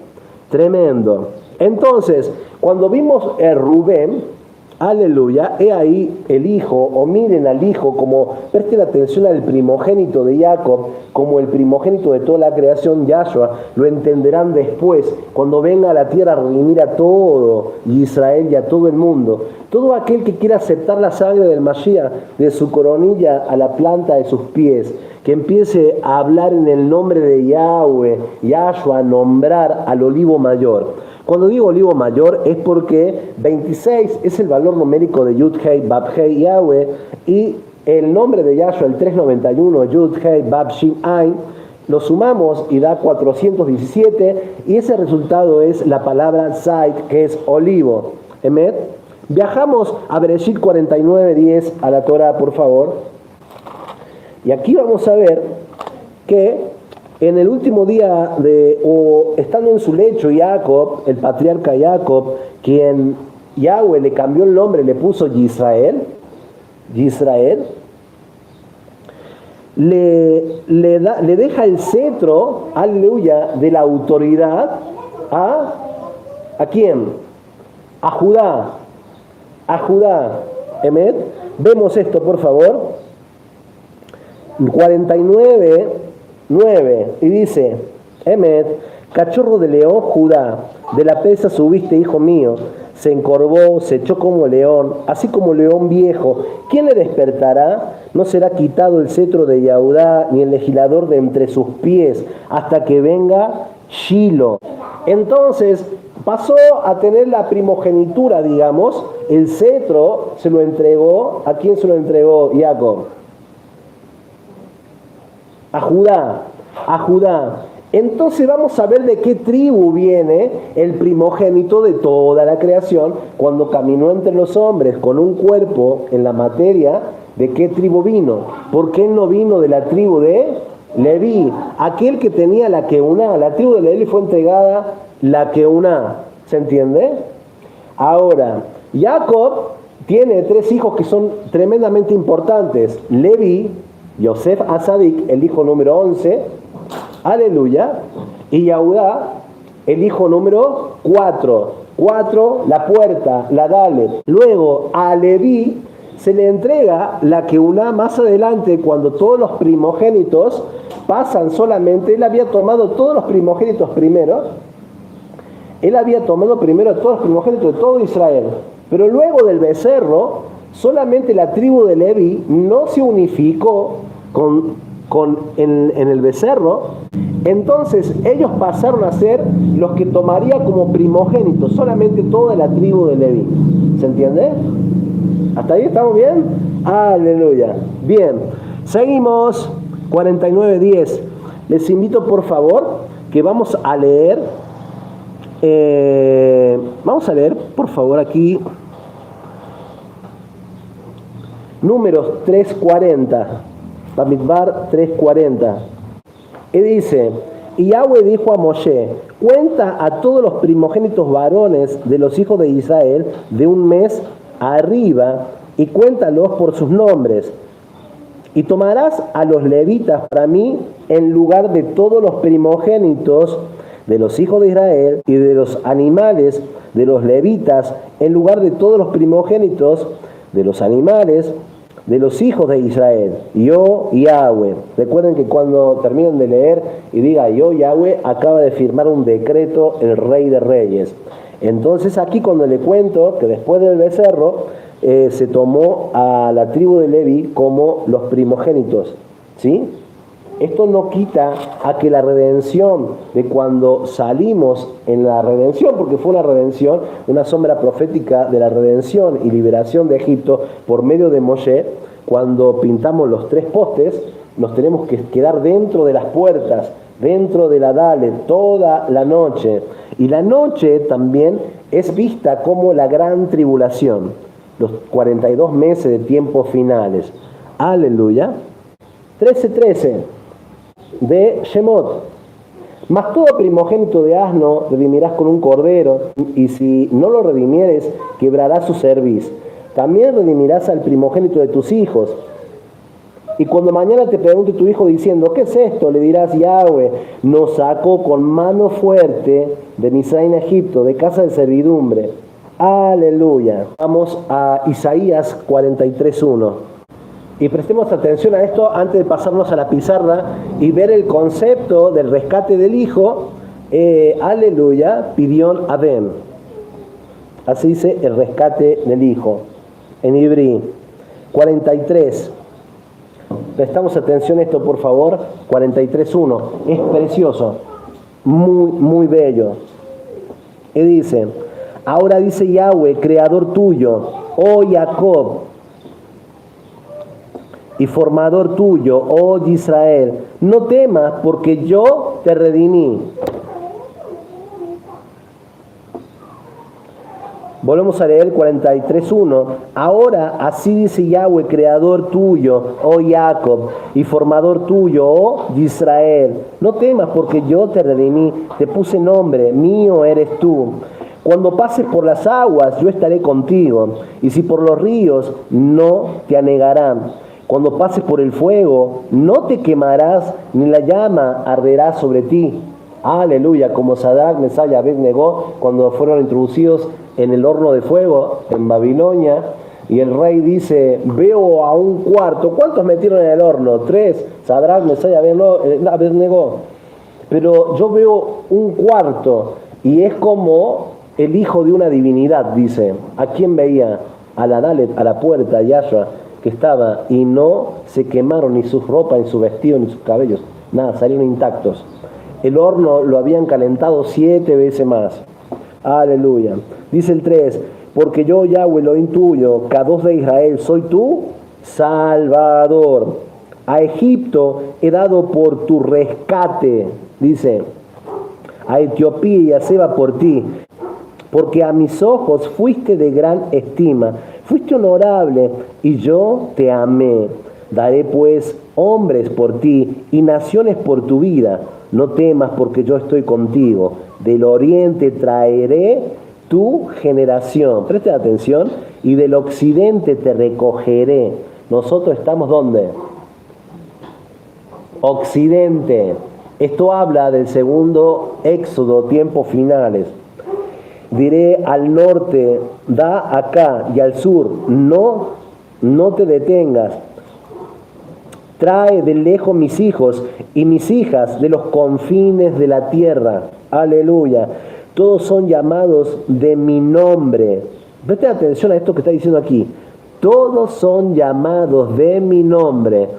Tremendo. Entonces, cuando vimos el Rubén, aleluya, he ahí el hijo, o miren al hijo, como presten atención al primogénito de Jacob, como el primogénito de toda la creación, Yahshua, lo entenderán después, cuando venga a la tierra a redimir a todo Israel y a todo el mundo. Todo aquel que quiera aceptar la sangre del Mashiach, de su coronilla a la planta de sus pies, que empiece a hablar en el nombre de Yahweh, Yahshua, a nombrar al olivo mayor. Cuando digo olivo mayor es porque 26 es el valor numérico de Yud Hei Bab Hei Yahweh, y el nombre de Yahshua, el 391 Yud Hei Bab Shin Ain, lo sumamos y da 417, y ese resultado es la palabra Zait, que es olivo. ¿Emet? Viajamos a Bereshit 49:10 a la Torah, por favor. Y aquí vamos a ver que en el último día estando en su lecho Jacob, el patriarca Jacob, quien Yahweh le cambió el nombre, le puso Yisrael, le deja el cetro, aleluya, de la autoridad ¿a quién? A Judá, Emet. Vemos esto, por favor. 49:9, y dice, Emet, cachorro de león Judá, de la pesa subiste, hijo mío, se encorvó, se echó como león, así como león viejo. ¿Quién le despertará? No será quitado el cetro de Yahudá, ni el legislador de entre sus pies, hasta que venga Shilo. Entonces, pasó a tener la primogenitura, digamos, el cetro se lo entregó, ¿a quién se lo entregó Jacob? A Judá. Entonces vamos a ver de qué tribu viene el primogénito de toda la creación cuando caminó entre los hombres con un cuerpo en la materia. ¿De qué tribu vino? ¿Por qué no vino de la tribu de Leví? Aquel que tenía la Keuná, la tribu de Leví fue entregada la Keuná. ¿Se entiende? Ahora, Jacob tiene 3 hijos que son tremendamente importantes. Leví, Yosef Asadik, el hijo número 11, aleluya, y Yahudá, el hijo número 4, la puerta, la Dalet. Luego a Leví se le entrega la Keuná más adelante, cuando todos los primogénitos pasan solamente. Él había tomado todos los primogénitos primero, todos los primogénitos de todo Israel, pero luego del becerro, solamente la tribu de Leví no se unificó en el becerro. Entonces ellos pasaron a ser los que tomaría como primogénitos solamente toda la tribu de Leví. ¿Se entiende? ¿Hasta ahí estamos bien? Aleluya. Bien, seguimos. 49:10. Les invito, por favor, que vamos a leer, por favor, aquí Números 3:40, Bamidbar 3:40. Y dice, y Yahweh dijo a Moshe, cuenta a todos los primogénitos varones de los hijos de Israel de un mes arriba, y cuéntalos por sus nombres. Y tomarás a los levitas para mí en lugar de todos los primogénitos de los hijos de Israel, y de los animales de los levitas en lugar de todos los primogénitos de los animales de los hijos de Israel. Yo, Yahweh. Recuerden que cuando terminen de leer y diga yo, Yahweh, acaba de firmar un decreto el Rey de Reyes. Entonces aquí cuando le cuento que después del becerro se tomó a la tribu de Leví como los primogénitos, ¿sí? Esto no quita a que la redención de cuando salimos en la redención, porque fue una redención, una sombra profética de la redención y liberación de Egipto por medio de Moshe, cuando pintamos los 3 postes, nos tenemos que quedar dentro de las puertas, dentro de la Dalet, toda la noche. Y la noche también es vista como la gran tribulación, los 42 meses de tiempos finales. Aleluya. 13:13. De Shemot. Mas todo primogénito de asno redimirás con un cordero, y si no lo redimieres, quebrarás su cerviz. También redimirás al primogénito de tus hijos. Y cuando mañana te pregunte tu hijo diciendo, ¿qué es esto? Le dirás, Yahweh nos sacó con mano fuerte de Misraim, Egipto, de casa de servidumbre. Aleluya. Vamos a Isaías 43:1. Y prestemos atención a esto antes de pasarnos a la pizarra y ver el concepto del rescate del hijo. Aleluya, Pidión Adem. Así dice el rescate del hijo. En Ibrí. 43. Prestamos atención a esto, por favor. 43:1. Es precioso. Muy, muy bello. Y dice, ahora dice Yahweh, creador tuyo, oh Jacob, y formador tuyo, oh Israel, no temas porque yo te redimí. Volvemos a leer 43:1. Ahora así dice Yahweh, creador tuyo, oh Jacob, y formador tuyo, oh Israel. No temas porque yo te redimí, te puse nombre, mío eres tú. Cuando pases por las aguas, yo estaré contigo, y si por los ríos, no te anegarán. Cuando pases por el fuego, no te quemarás, ni la llama arderá sobre ti. Aleluya, como Sadrach, Mesach y Abed-Negó, cuando fueron introducidos en el horno de fuego en Babilonia, y el rey dice, veo a un cuarto. ¿Cuántos metieron en el horno? 3, Sadrach, Mesach y Abed-Negó. Pero yo veo un cuarto, y es como el hijo de una divinidad, dice. ¿A quién veía? A la Dalet, a la puerta, Yahshua, que estaba, y no se quemaron ni sus ropas, ni sus vestidos, ni sus cabellos. Nada, salieron intactos. El horno lo habían calentado 7 veces más. Aleluya. Dice el 3, porque yo, Yahweh, lo intuyo, Kadosh de Israel, soy tu Salvador. A Egipto he dado por tu rescate, dice, a Etiopía y a Seba por ti, porque a mis ojos fuiste de gran estima, fuiste honorable y yo te amé. Daré pues hombres por ti y naciones por tu vida. No temas porque yo estoy contigo. Del oriente traeré tu generación. Preste atención. Y del occidente te recogeré. Nosotros estamos ¿dónde? Occidente. Esto habla del segundo éxodo, tiempos finales. Diré al norte, da acá, y al sur, no te detengas. Trae de lejos mis hijos y mis hijas de los confines de la tierra. Aleluya. Todos son llamados de mi nombre. Presten atención a esto que está diciendo aquí. Todos son llamados de mi nombre.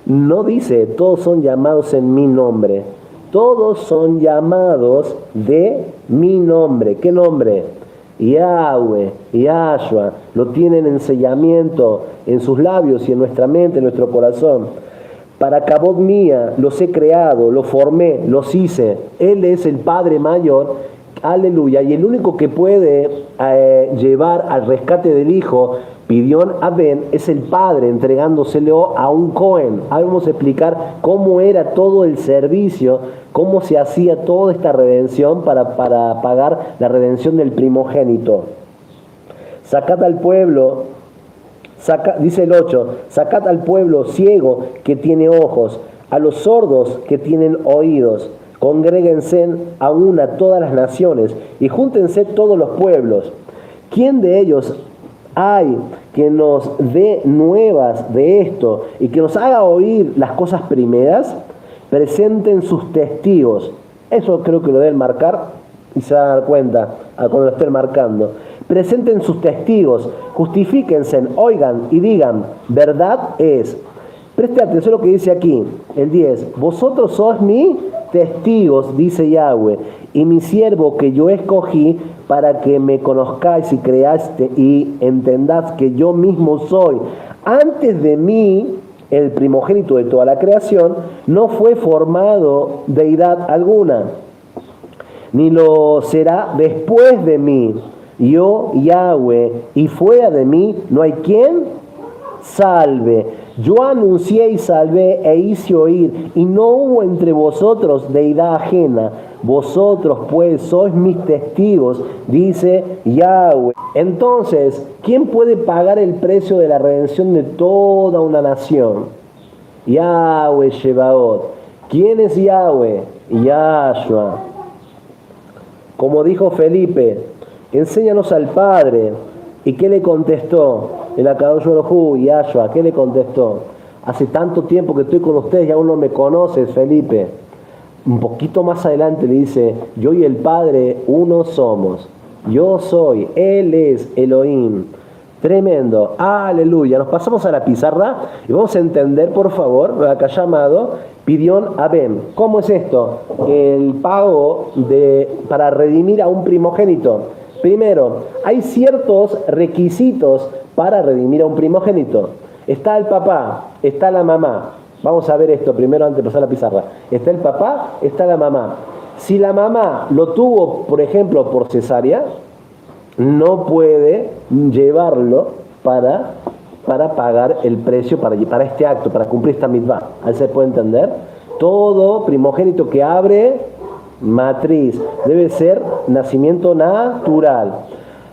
No dice todos son llamados en mi nombre. Todos son llamados de mi nombre. ¿Qué nombre? Yahweh, Yahshua, lo tienen en sellamiento en sus labios y en nuestra mente, en nuestro corazón. Para Kabod mía los he creado, los formé, los hice. Él es el Padre mayor, aleluya, y el único que puede llevar al rescate del Hijo, Pidión Adem, es el Padre entregándoselo a un Cohen. Ahora vamos a explicar cómo era todo el servicio, cómo se hacía toda esta redención para pagar la redención del primogénito. Sacad al pueblo, dice el 8, sacad al pueblo ciego que tiene ojos, a los sordos que tienen oídos. Congréguense a una todas las naciones y júntense todos los pueblos. ¿Quién de ellos hay que nos dé nuevas de esto y que nos haga oír las cosas primeras? Presenten sus testigos. Eso creo que lo deben marcar y se van a dar cuenta cuando lo estén marcando. Presenten sus testigos, justifíquense, oigan y digan, verdad es. Preste atención a lo que dice aquí, el 10. Vosotros sois mis testigos, dice Yahweh, y mi siervo que yo escogí para que me conozcáis y creáis y entendáis que yo mismo soy. Antes de mí, el primogénito de toda la creación, no fue formado deidad alguna, ni lo será después de mí. Yo, Yahweh, y fuera de mí no hay quien salve. Yo anuncié y salvé e hice oír, y no hubo entre vosotros deidad ajena. Vosotros pues sois mis testigos, dice Yahweh. Entonces, ¿quién puede pagar el precio de la redención de toda una nación? Yahweh Shebaot. ¿Quién es Yahweh? Yahshua. Como dijo Felipe, enséñanos al Padre. ¿Y qué le contestó? El Akadosh Baruj Hu, Yahshua, ¿qué le contestó? Hace tanto tiempo que estoy con ustedes y aún no me conoces, Felipe. Un poquito más adelante le dice, yo y el Padre uno somos. Yo soy, Él es Elohim. Tremendo, aleluya. Nos pasamos a la pizarra y vamos a entender, por favor, lo acá llamado Pidyon Abem. ¿Cómo es esto? El pago para redimir a un primogénito. Primero, hay ciertos requisitos para redimir a un primogénito. Está el papá, está la mamá. Vamos a ver esto primero antes de pasar a la pizarra. Está el papá, está la mamá. Si la mamá lo tuvo, por ejemplo, por cesárea, no puede llevarlo para pagar el precio para este acto, para cumplir esta mitzvah. Ahí se puede entender. Todo primogénito que abre matriz debe ser nacimiento natural.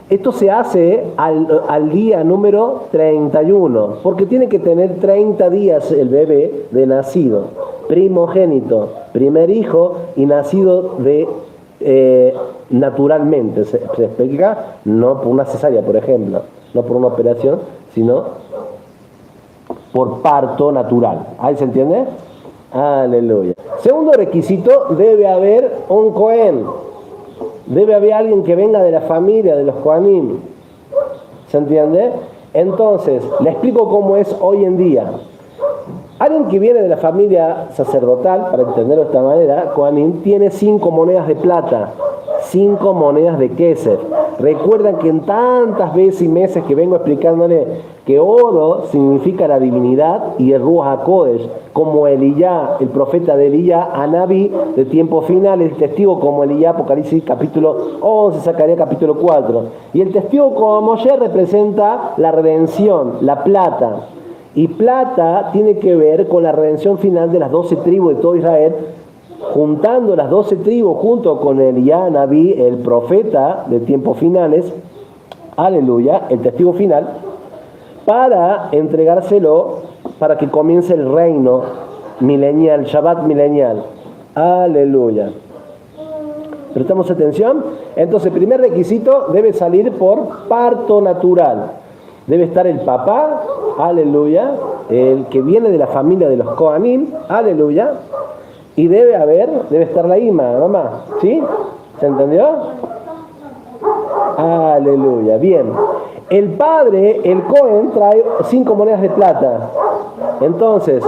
Esto se hace al día número 31, porque tiene que tener 30 días el bebé de nacido. Primogénito, primer hijo y nacido naturalmente. Se explica, no por una cesárea, por ejemplo, no por una operación, sino por parto natural. ¿Ahí se entiende? Aleluya. Segundo requisito, debe haber un Cohen. Debe haber alguien que venga de la familia de los Kohanim. ¿Se entiende? Entonces, le explico cómo es hoy en día. Alguien que viene de la familia sacerdotal, para entenderlo de esta manera, Kohanim, tiene 5 monedas de plata, 5 monedas de Kesef. Recuerdan que en tantas veces y meses que vengo explicándole que oro significa la divinidad y el Ruach HaKodesh, como Eliyá, el profeta de Eliyá, Anabí de tiempo final, el testigo como Eliyá, Apocalipsis capítulo 11, Zacarías capítulo 4. Y el testigo como Moshe representa la redención, la plata. Y plata tiene que ver con la redención final de las 12 tribus de todo Israel, juntando las 12 tribus junto con Eliyá, Nabí, el profeta de tiempos finales, aleluya, el testigo final, para entregárselo para que comience el reino milenial, Shabbat milenial, aleluya. ¿Prestamos atención? Entonces, el primer requisito debe salir por parto natural. Debe estar el papá, aleluya, el que viene de la familia de los Kohanim, aleluya, y debe estar la ima, la mamá, ¿sí? ¿Se entendió? Aleluya, bien. El padre, el Cohen, trae 5 monedas de plata. Entonces,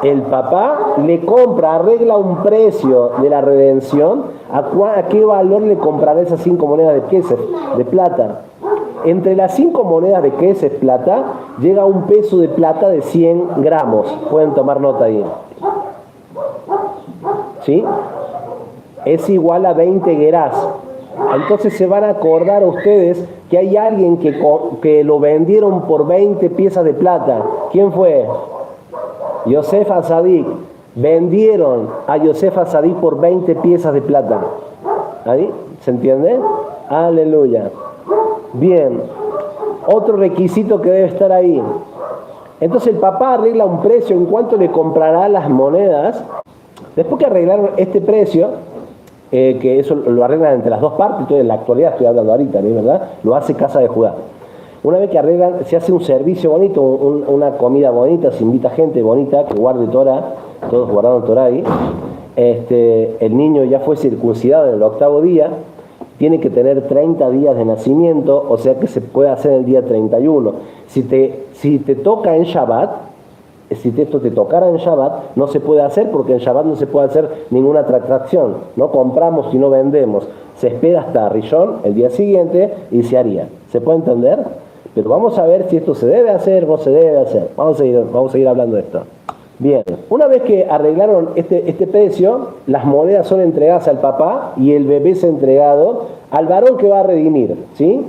el papá le compra, arregla un precio de la redención. ¿A qué valor le comprará esas 5 monedas de Kesef, de plata? Entre las 5 monedas de Kesef plata, llega un peso de plata de 100 gramos. Pueden tomar nota ahí. ¿Sí? Es igual a 20 gerás. Entonces se van a acordar ustedes que hay alguien que lo vendieron por 20 piezas de plata. ¿Quién fue? Yosef Hasadik. Vendieron a Yosef Hasadik por 20 piezas de plata. ¿Ahí? ¿Se entiende? Aleluya. Bien. Otro requisito que debe estar ahí. Entonces el papá arregla un precio en cuánto le comprará las monedas. Después que arreglaron este precio, que eso lo arreglan entre las dos partes, entonces en la actualidad estoy hablando ahorita, ¿no? ¿Verdad? Lo hace Casa de Judá. Una vez que arreglan, se hace un servicio bonito, una comida bonita, se invita gente bonita que guarde Torah, todos guardaron Torah ahí. El niño ya fue circuncidado en el 8º día, tiene que tener 30 días de nacimiento, o sea que se puede hacer el día 31. Si te toca en Shabbat, si esto te tocara en Shabbat, no se puede hacer porque en Shabbat no se puede hacer ninguna transacción. No compramos y no vendemos. Se espera hasta Rishon, el día siguiente, y se haría. ¿Se puede entender? Pero vamos a ver si esto se debe hacer o no se debe hacer. Vamos a seguir hablando de esto. Bien, una vez que arreglaron este precio, las monedas son entregadas al papá y el bebé es entregado al varón que va a redimir. ¿Sí?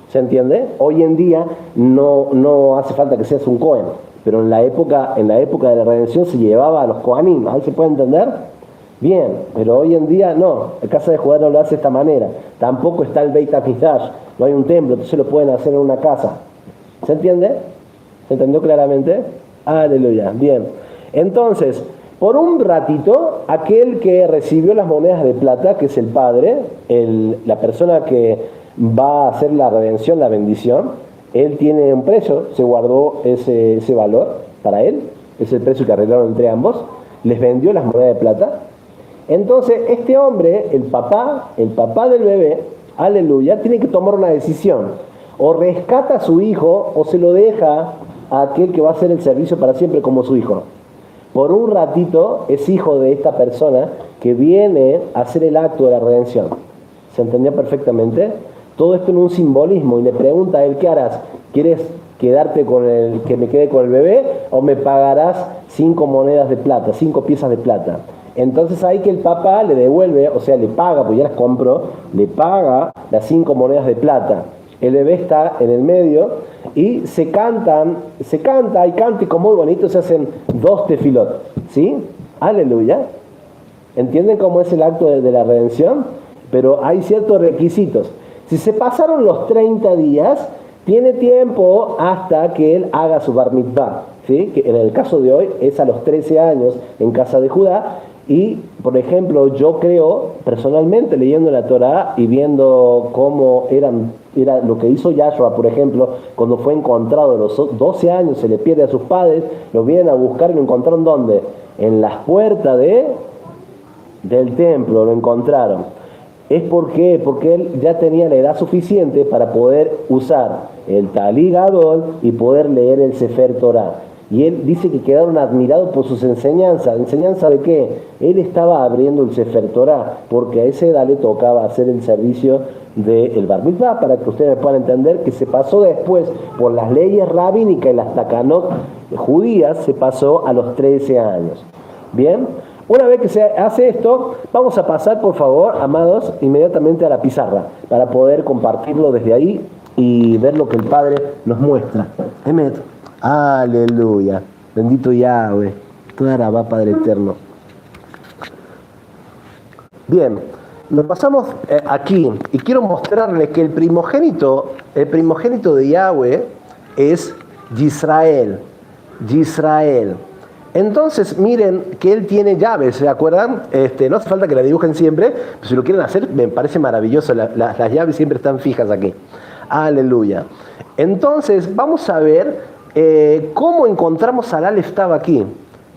¿Se entiende? Hoy en día no hace falta que seas un Cohen. pero en la época de la redención se llevaba a los Kohanim. ¿Ahí se puede entender? Bien, pero hoy en día no, la casa de Judá no lo hace de esta manera. Tampoco está el Beit HaMikdash, no hay un templo, entonces lo pueden hacer en una casa. ¿Se entiende? ¿Se entendió claramente? Aleluya, bien. Entonces, por un ratito, aquel que recibió las monedas de plata, que es el padre, la persona que va a hacer la redención, la bendición, él tiene un precio, se guardó ese valor para él, es el precio que arreglaron entre ambos, les vendió las monedas de plata. Entonces, este hombre, el papá del bebé, aleluya, tiene que tomar una decisión. O rescata a su hijo o se lo deja a aquel que va a hacer el servicio para siempre como su hijo. Por un ratito es hijo de esta persona que viene a hacer el acto de la redención. ¿Se entendió perfectamente? Todo esto en un simbolismo, y le pregunta a él: ¿qué harás? ¿Quieres quedarte que me quede con el bebé o me pagarás 5 monedas de plata, 5 piezas de plata? Entonces ahí que el papá le devuelve, o sea, le paga, pues ya las compró, le paga las 5 monedas de plata. El bebé está en el medio y se canta y cántico muy bonito, se hacen 2 tefilot, ¿sí? Aleluya. ¿Entienden cómo es el acto de la redención? Pero hay ciertos requisitos. Si se pasaron los 30 días, tiene tiempo hasta que él haga su bar mitzvah, ¿sí? Que en el caso de hoy es a los 13 años en casa de Judá. Y, por ejemplo, yo creo, personalmente, leyendo la Torá y viendo cómo era lo que hizo Yahshua, por ejemplo, cuando fue encontrado a los 12 años, se le pierde a sus padres, lo vienen a buscar y lo encontraron ¿dónde? En las puertas del templo, lo encontraron. ¿Es por qué? Porque él ya tenía la edad suficiente para poder usar el Talí Gadol y poder leer el Sefer Torah. Y él dice que quedaron admirados por sus enseñanzas. ¿Enseñanza de qué? Él estaba abriendo el Sefer Torah, porque a esa edad le tocaba hacer el servicio del Bar Mitzvah, para que ustedes puedan entender que se pasó después por las leyes rabínicas y las takanot judías, se pasó a los 13 años. Bien, una vez que se hace esto, vamos a pasar, por favor, amados, inmediatamente a la pizarra, para poder compartirlo desde ahí y ver lo que el Padre nos muestra. Emet. Aleluya, bendito Yahweh, toda Rabá, Padre eterno. Bien, nos pasamos aquí y quiero mostrarles que el primogénito de Yahweh es Yisrael. Entonces miren que él tiene llaves, ¿se acuerdan? No hace falta que la dibujen siempre, pero si lo quieren hacer me parece maravilloso, las llaves siempre están fijas aquí. Aleluya. Entonces vamos a ver cómo encontramos al Aleph Tav aquí.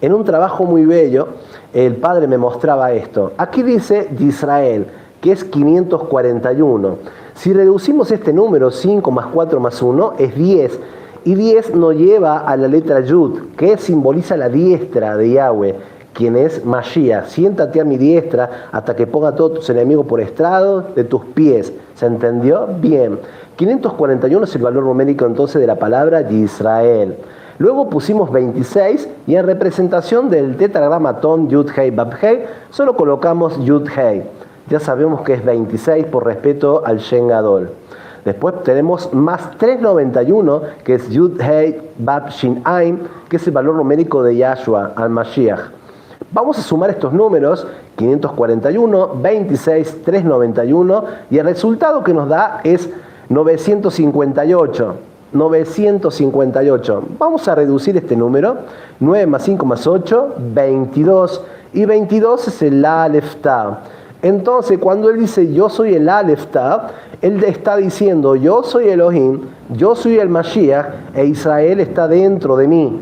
En un trabajo muy bello, el padre me mostraba esto. Aquí dice Yisrael, que es 541. Si reducimos este número, 5 más 4 más 1, es 10. Y 10 nos lleva a la letra Yud, que simboliza la diestra de Yahweh, quien es Mashiach. Siéntate a mi diestra hasta que ponga a todos tus enemigos por estrado de tus pies. ¿Se entendió? Bien. 541 es el valor numérico entonces de la palabra Yisrael. Luego pusimos 26 y en representación del tetragramatón Yud Hei Bab Hei solo colocamos Yud Hei. Ya sabemos que es 26 por respeto al Shen Gadol. Después tenemos más 391, que es Yud Hei Bab Shin Ain, que es el valor numérico de Yahshua, al Mashiach. Vamos a sumar estos números, 541, 26, 391, y el resultado que nos da es 958. Vamos a reducir este número. 9 más 5 más 8, 22. Y 22 es el Aleph Tav. Entonces, cuando él dice yo soy el Aleph Tav, él está diciendo yo soy Elohim, yo soy el Mashiach, e Israel está dentro de mí.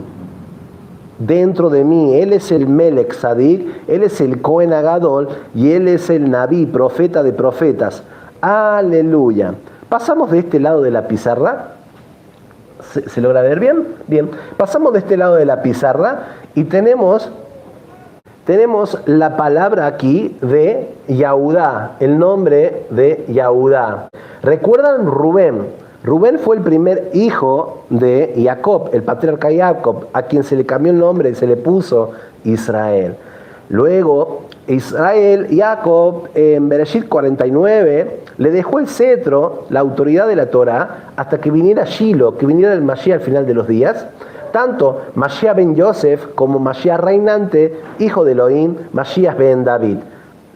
Dentro de mí. Él es el Melech Sadik, él es el Cohen Agadol y él es el Naví, profeta de profetas. Aleluya. Pasamos de este lado de la pizarra. ¿Se logra ver bien? Bien. Pasamos de este lado de la pizarra y tenemos la palabra aquí de Yahudá, el nombre de Yahudá. ¿Recuerdan Rubén? Rubén fue el primer hijo de Jacob, el patriarca Jacob, a quien se le cambió el nombre y se le puso Israel. Luego, Israel, Jacob, en Bereshit 49, le dejó el cetro, la autoridad de la Torá, hasta que viniera Shiloh, que viniera el Mashiach al final de los días, tanto Mashiach ben Yosef como Mashiach reinante, hijo de Elohim, Mashiach ben David,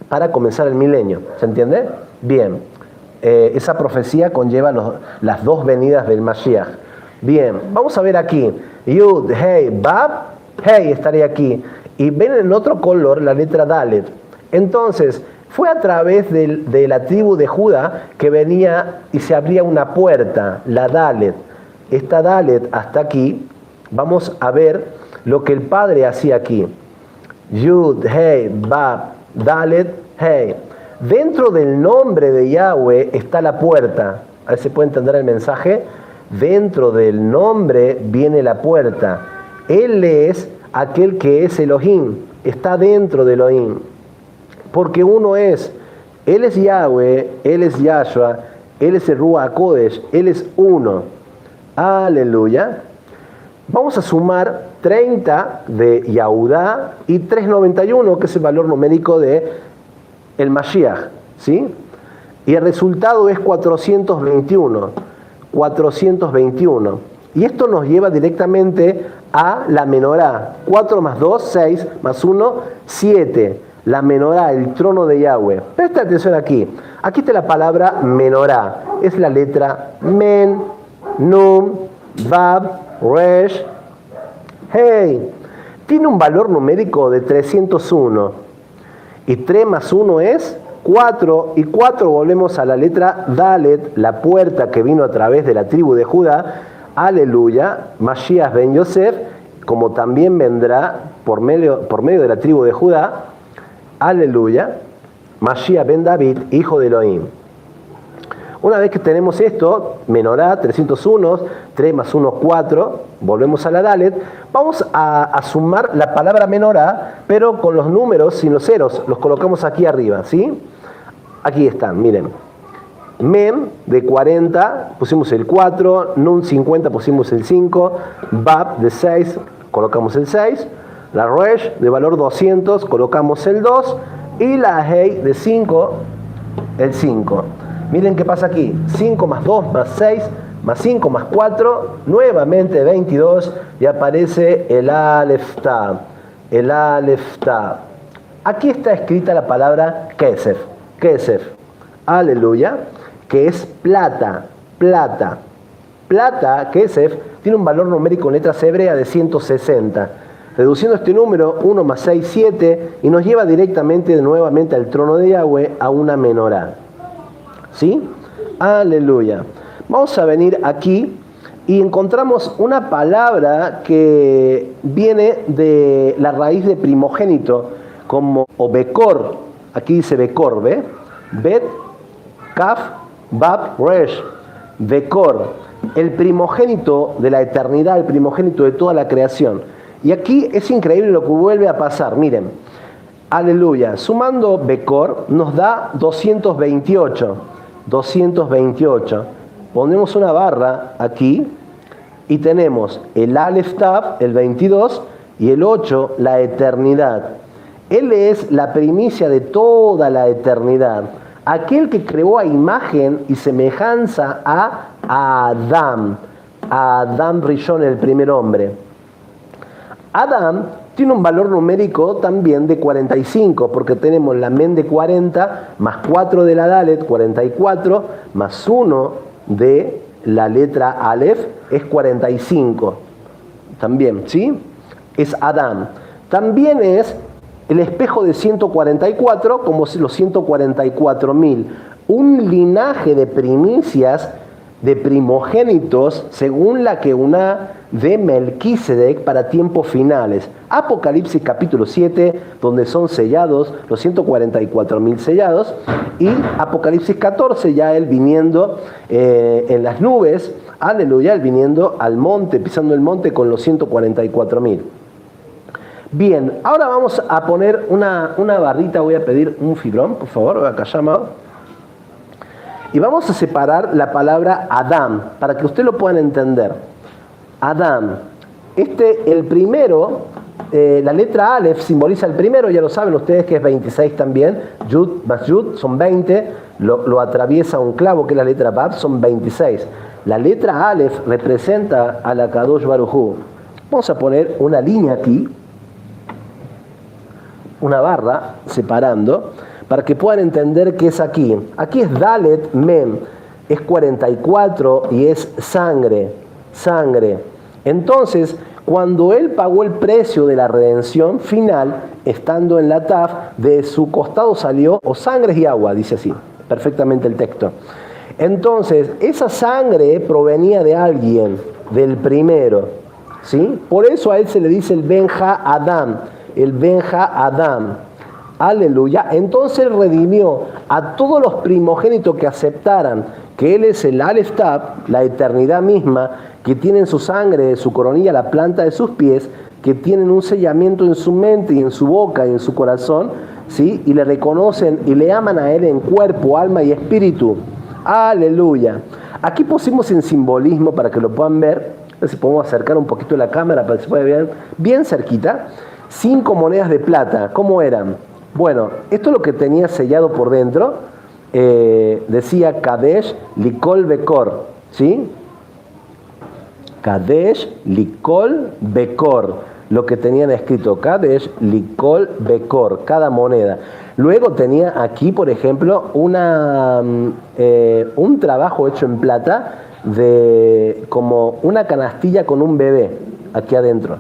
para comenzar el milenio. ¿Se entiende? Bien, esa profecía conlleva las dos venidas del Mashiach. Bien, vamos a ver aquí, Yud, Hey, Bab, Hey estaría aquí, y ven en otro color la letra Dalet. Entonces, fue a través de la tribu de Judá que venía y se abría una puerta, la Dalet. Esta Dalet hasta aquí, vamos a ver lo que el Padre hacía aquí. Yud, Hey, Bab, Dalet, Hey. Dentro del nombre de Yahweh está la puerta. A ver si puede entender el mensaje. Dentro del nombre viene la puerta. Él es aquel que es Elohim. Está dentro de Elohim. Porque uno es. Él es Yahweh, Él es Yahshua, Él es el Ruach HaKodesh, Él es uno. Aleluya. Vamos a sumar 30 de Yahudá y 391, que es el valor numérico de el Mashiach, ¿sí? Y el resultado es 421. 421. Y esto nos lleva directamente a la menorá. 4 más 2, 6, más 1, 7. La menorá, el trono de Yahweh. Presta atención aquí. Aquí está la palabra menorá. Es la letra men, num, vav, resh, hey. Tiene un valor numérico de 301. Y 3 más 1 es 4. Y 4 volvemos a la letra Dalet, la puerta que vino a través de la tribu de Judá. Aleluya. Mashiach ben Yosef, como también vendrá por medio de la tribu de Judá. Aleluya. Mashiach ben David, hijo de Elohim. Una vez que tenemos esto, menorá, 301, 3 más 1, 4, volvemos a la Dalet, vamos a sumar la palabra menorá, pero con los números sin los ceros, los colocamos aquí arriba, ¿sí? Aquí están, miren. Men de 40, pusimos el 4, Nun 50, pusimos el 5, Bab de 6, colocamos el 6, la Resh de valor 200, colocamos el 2, y la Hei de 5, el 5. Miren qué pasa aquí, 5 más 2 más 6 más 5 más 4, nuevamente 22, y aparece el Aleph Tav, el Aleph Tav. Aquí está escrita la palabra Kesef, Kesef, aleluya, que es plata, plata. Plata, Kesef, tiene un valor numérico en letras hebreas de 160. Reduciendo este número, 1 más 6, 7, y nos lleva directamente nuevamente al trono de Yahweh, a una menorá. ¿Sí? Aleluya. Vamos a venir aquí y encontramos una palabra que viene de la raíz de primogénito, como o Bekor. Aquí dice Bekor, ¿ve? Bet, Kaf, Bab, Resh. Bekor, el primogénito de la eternidad, el primogénito de toda la creación. Y aquí es increíble lo que vuelve a pasar. Miren, aleluya. Sumando Bekor nos da 228. 228. Ponemos una barra aquí y tenemos el Aleph Tav, el 22, y el 8, la eternidad. Él es la primicia de toda la eternidad. Aquel que creó a imagen y semejanza a Adam Rishon, el primer hombre. Adam tiene un valor numérico también de 45, porque tenemos la men de 40, más 4 de la Dalet, 44, más 1 de la letra Aleph, es 45. También, ¿sí? Es Adam. También es el espejo de 144, como los 144.000. Un linaje de primicias, de primogénitos, según la que una de Melquisedec para tiempos finales. Apocalipsis capítulo 7, donde son sellados los 144.000 sellados, y Apocalipsis 14, ya él viniendo en las nubes, aleluya, él viniendo al monte, pisando el monte con los 144.000. Bien, ahora vamos a poner una barrita, voy a pedir un fibrón, por favor, acá llamado. Y vamos a separar la palabra Adam, para que ustedes lo puedan entender. Adam. El primero, la letra Aleph simboliza el primero, ya lo saben ustedes que es 26 también. Yud más Yud son 20, lo atraviesa un clavo que es la letra Bab, son 26. La letra Aleph representa a la Kadosh Baruj Hu. Vamos a poner una línea aquí, una barra separando, para que puedan entender qué es aquí. Aquí es Dalet Mem, es 44 y es sangre, sangre. Entonces, cuando él pagó el precio de la redención final, estando en la Taf, de su costado salió o sangre y agua, dice así, perfectamente el texto. Entonces, esa sangre provenía de alguien, del primero, ¿sí? Por eso a él se le dice el Benja Adam, el Benja Adam. Aleluya. Entonces él redimió a todos los primogénitos que aceptaran que él es el Aleph Tav, la eternidad misma, que tienen su sangre, su coronilla, la planta de sus pies, que tienen un sellamiento en su mente y en su boca y en su corazón, ¿sí? Y le reconocen y le aman a él en cuerpo, alma y espíritu. Aleluya. Aquí pusimos en simbolismo para que lo puedan ver. A ver si podemos acercar un poquito la cámara para que se pueda ver bien cerquita. 5 monedas de plata. ¿Cómo eran? Bueno, esto es lo que tenía sellado por dentro. Decía Kadesh Likol Bekor, ¿sí? Kadesh Likol Bekor, lo que tenían escrito, Kadesh Likol Bekor, cada moneda. Luego tenía aquí, por ejemplo, un trabajo hecho en plata de como una canastilla con un bebé aquí adentro,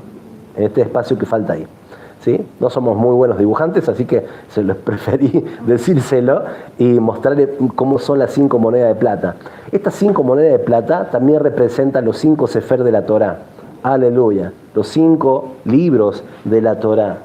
en este espacio que falta ahí. ¿Sí? No somos muy buenos dibujantes, así que se los preferí decírselo y mostrarle cómo son las 5 monedas de plata. Estas 5 monedas de plata también representan los 5 sefer de la Torá. Aleluya. Los 5 libros de la Torá.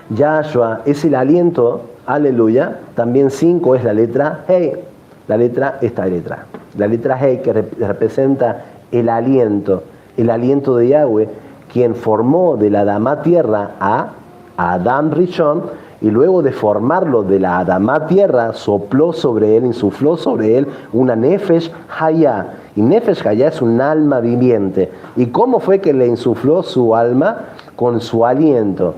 Yahshua es el aliento. Aleluya. También 5 es la letra Hey. La letra, esta letra. La letra Hey que representa el aliento de Yahweh, quien formó de la Adamá tierra a Adam Rishon, y luego de formarlo de la Adamá tierra, sopló sobre él, insufló sobre él una Nefesh Hayá. Y Nefesh Hayá es un alma viviente. ¿Y cómo fue que le insufló su alma? Con su aliento.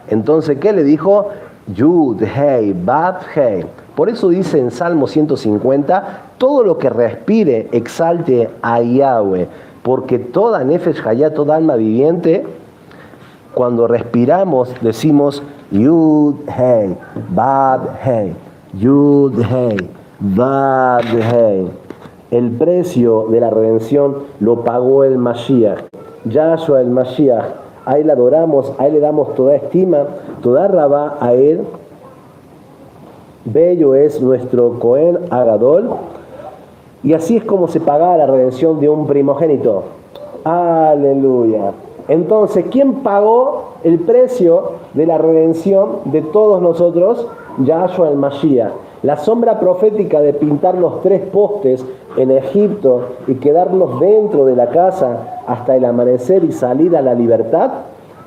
Entonces, ¿qué le dijo? Yud, Hei, Bab, Hei. Por eso dice en Salmo 150, todo lo que respire exalte a Yahweh. Porque toda Nefesh Hayá, toda alma viviente, cuando respiramos decimos Yud Hei, Bab Hei, Yud Hei, Bab Hei. El precio de la redención lo pagó el Mashiach, Yahshua el Mashiach. A él adoramos, a él le damos toda estima, toda rabá a él. Bello es nuestro Cohen Agadol. Y así es como se pagaba la redención de un primogénito. Aleluya. Entonces, ¿quién pagó el precio de la redención de todos nosotros? Yahshua el Mashiach. La sombra profética de pintar los 3 postes en Egipto y quedarnos dentro de la casa hasta el amanecer y salir a la libertad,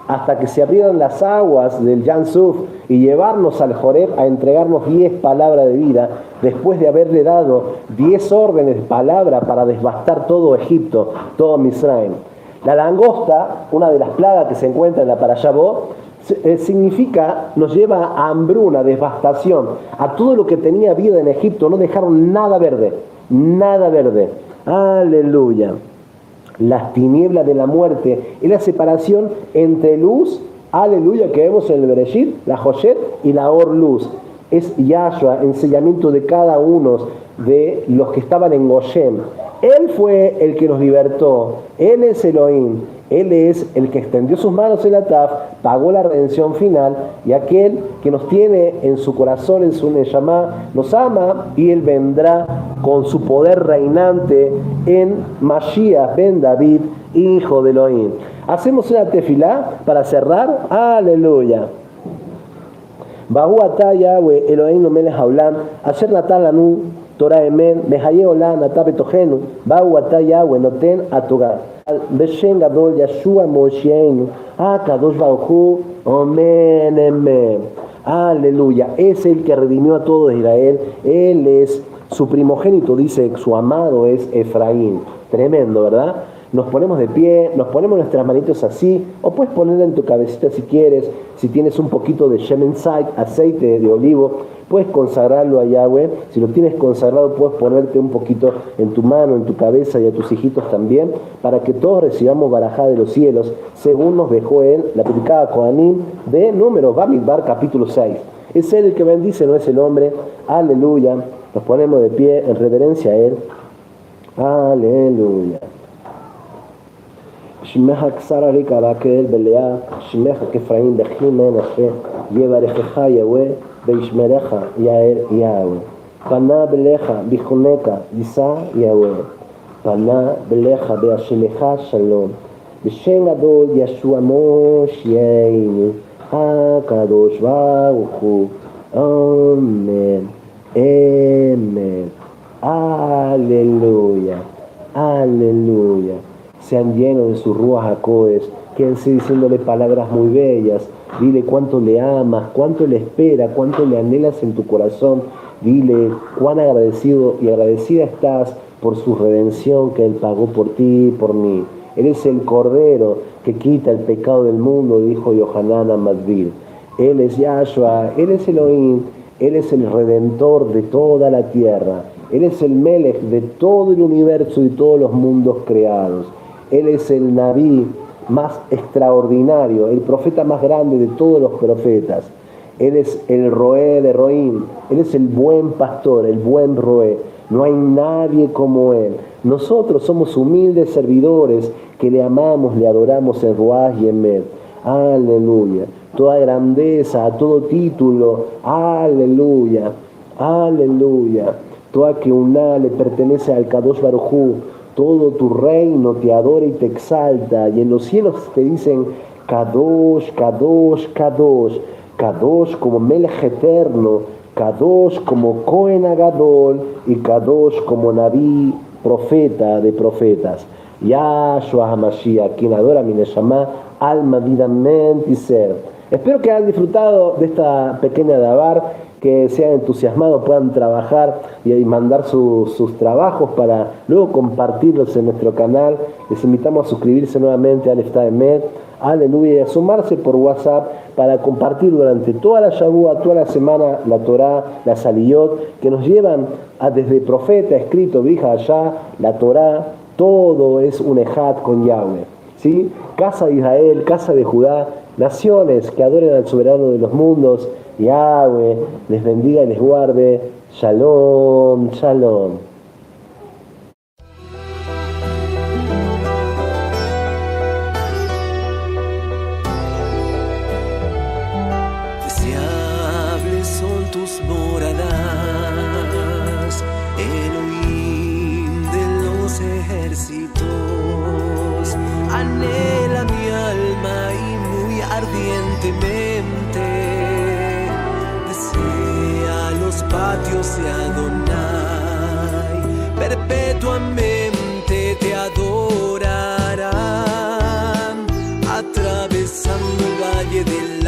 hasta que se abrieran las aguas del Yansuf y llevarnos al Joreb a entregarnos 10 palabras de vida, después de haberle dado 10 órdenes de palabra para devastar todo Egipto, todo Misraim. La langosta, una de las plagas que se encuentra en la Parashá Bo, significa, nos lleva a hambruna, devastación, a todo lo que tenía vida en Egipto, no dejaron nada verde, nada verde. Aleluya. Las tinieblas de la muerte y la separación entre luz, aleluya, que vemos en el Bereshit, la Joshet y la Or luz. Es Yahshua, enseñamiento de cada uno de los que estaban en Goshen. Él fue el que nos libertó, Él es Elohim, Él es el que extendió sus manos en la Taf, pagó la redención final, y aquel que nos tiene en su corazón, en su Neshama, nos ama, y Él vendrá con su poder reinante en Mashiach ben David, hijo de Elohim. Hacemos una tefilá para cerrar. Aleluya. Bahu atah Yahweh Eloheinu melech haolam asher natan lanu Torah emet mehaye olam atah betochenu bahu atah Yahweh noten atogah beshem gadol Yeshua Moshiachenu HaKadosh Baruch Hu Amen Amen. Aleluya. Es el que redimió a todo Israel. Él es su primogénito, dice, su amado es Efraín. Tremendo, ¿verdad? Nos ponemos de pie, nos ponemos nuestras manitos así, o puedes ponerla en tu cabecita si quieres, si tienes un poquito de Shemen Zait, aceite de olivo, Puedes consagrarlo a Yahweh. Si lo tienes consagrado, puedes ponerte un poquito en tu mano, en tu cabeza y a tus hijitos también, para que todos recibamos barajá de los cielos, según nos dejó él, la predicada Kohanim de Números, Bamidbar, capítulo 6. Es él el que bendice, no es el hombre. Aleluya. Nos ponemos de pie en reverencia a él. Aleluya. Shimeja Ksara Rika Bakel Belea, Shimeja Kefraim Bejim Menache, Yevarejeja Yahweh, Beishmereja Yael Yahweh. Pana Beleja Bijuneka Yisa Yahweh. Pana Beleja Beasheleja Shalom. Beshen Gadol Yeshua Mosheinu, HaKadosh Baruch Hu. Amén. Amén. Aleluya. Aleluya. Sean llenos de sus ruas Hakodesh, quédense diciéndole palabras muy bellas, dile cuánto le amas, cuánto le espera, cuánto le anhelas en tu corazón, dile cuán agradecido y agradecida estás por su redención que Él pagó por ti y por mí. Él es el Cordero que quita el pecado del mundo, dijo Yohanan Amadvil. Él es Yahshua, Él es Elohim, Él es el Redentor de toda la tierra, Él es el Melech de todo el universo y todos los mundos creados. Él es el Naví más extraordinario, el profeta más grande de todos los profetas. Él es el Roé de Roim, Él es el buen pastor, el buen Roé. No hay nadie como Él. Nosotros somos humildes servidores que le amamos, le adoramos en Ruach y en Med. Aleluya. Toda grandeza, todo título, aleluya, aleluya. Toda Keuná le pertenece al Kadosh Baruj Hu. Todo tu reino te adora y te exalta, y en los cielos te dicen Kadosh, Kadosh, Kadosh, Kadosh como Melech eterno, Kadosh como Kohen Agadol y Kadosh como Naví, profeta de profetas. Yahshua HaMashiach, quien adora mi Neshama, alma, vida, mente y ser. Espero que hayan disfrutado de esta pequeña davar, que sean entusiasmados, puedan trabajar y mandar sus trabajos para luego compartirlos en nuestro canal. Les invitamos a suscribirse nuevamente al Emet, aleluya, y a sumarse por WhatsApp para compartir durante toda la Shavua, toda la semana, la Torá, la Saliyot, que nos llevan desde profeta, escrito, Brija allá, la Torá, todo es un Ejad con Yahweh, ¿sí? Casa de Israel, casa de Judá, naciones que adoren al soberano de los mundos. Yahweh les bendiga y les guarde. Shalom, shalom. Deseables son tus moradas, Elohim de los ejércitos. Anhela mi alma y muy ardientemente desea los patios de Adonai, perpetuamente te adorarán, atravesando el valle del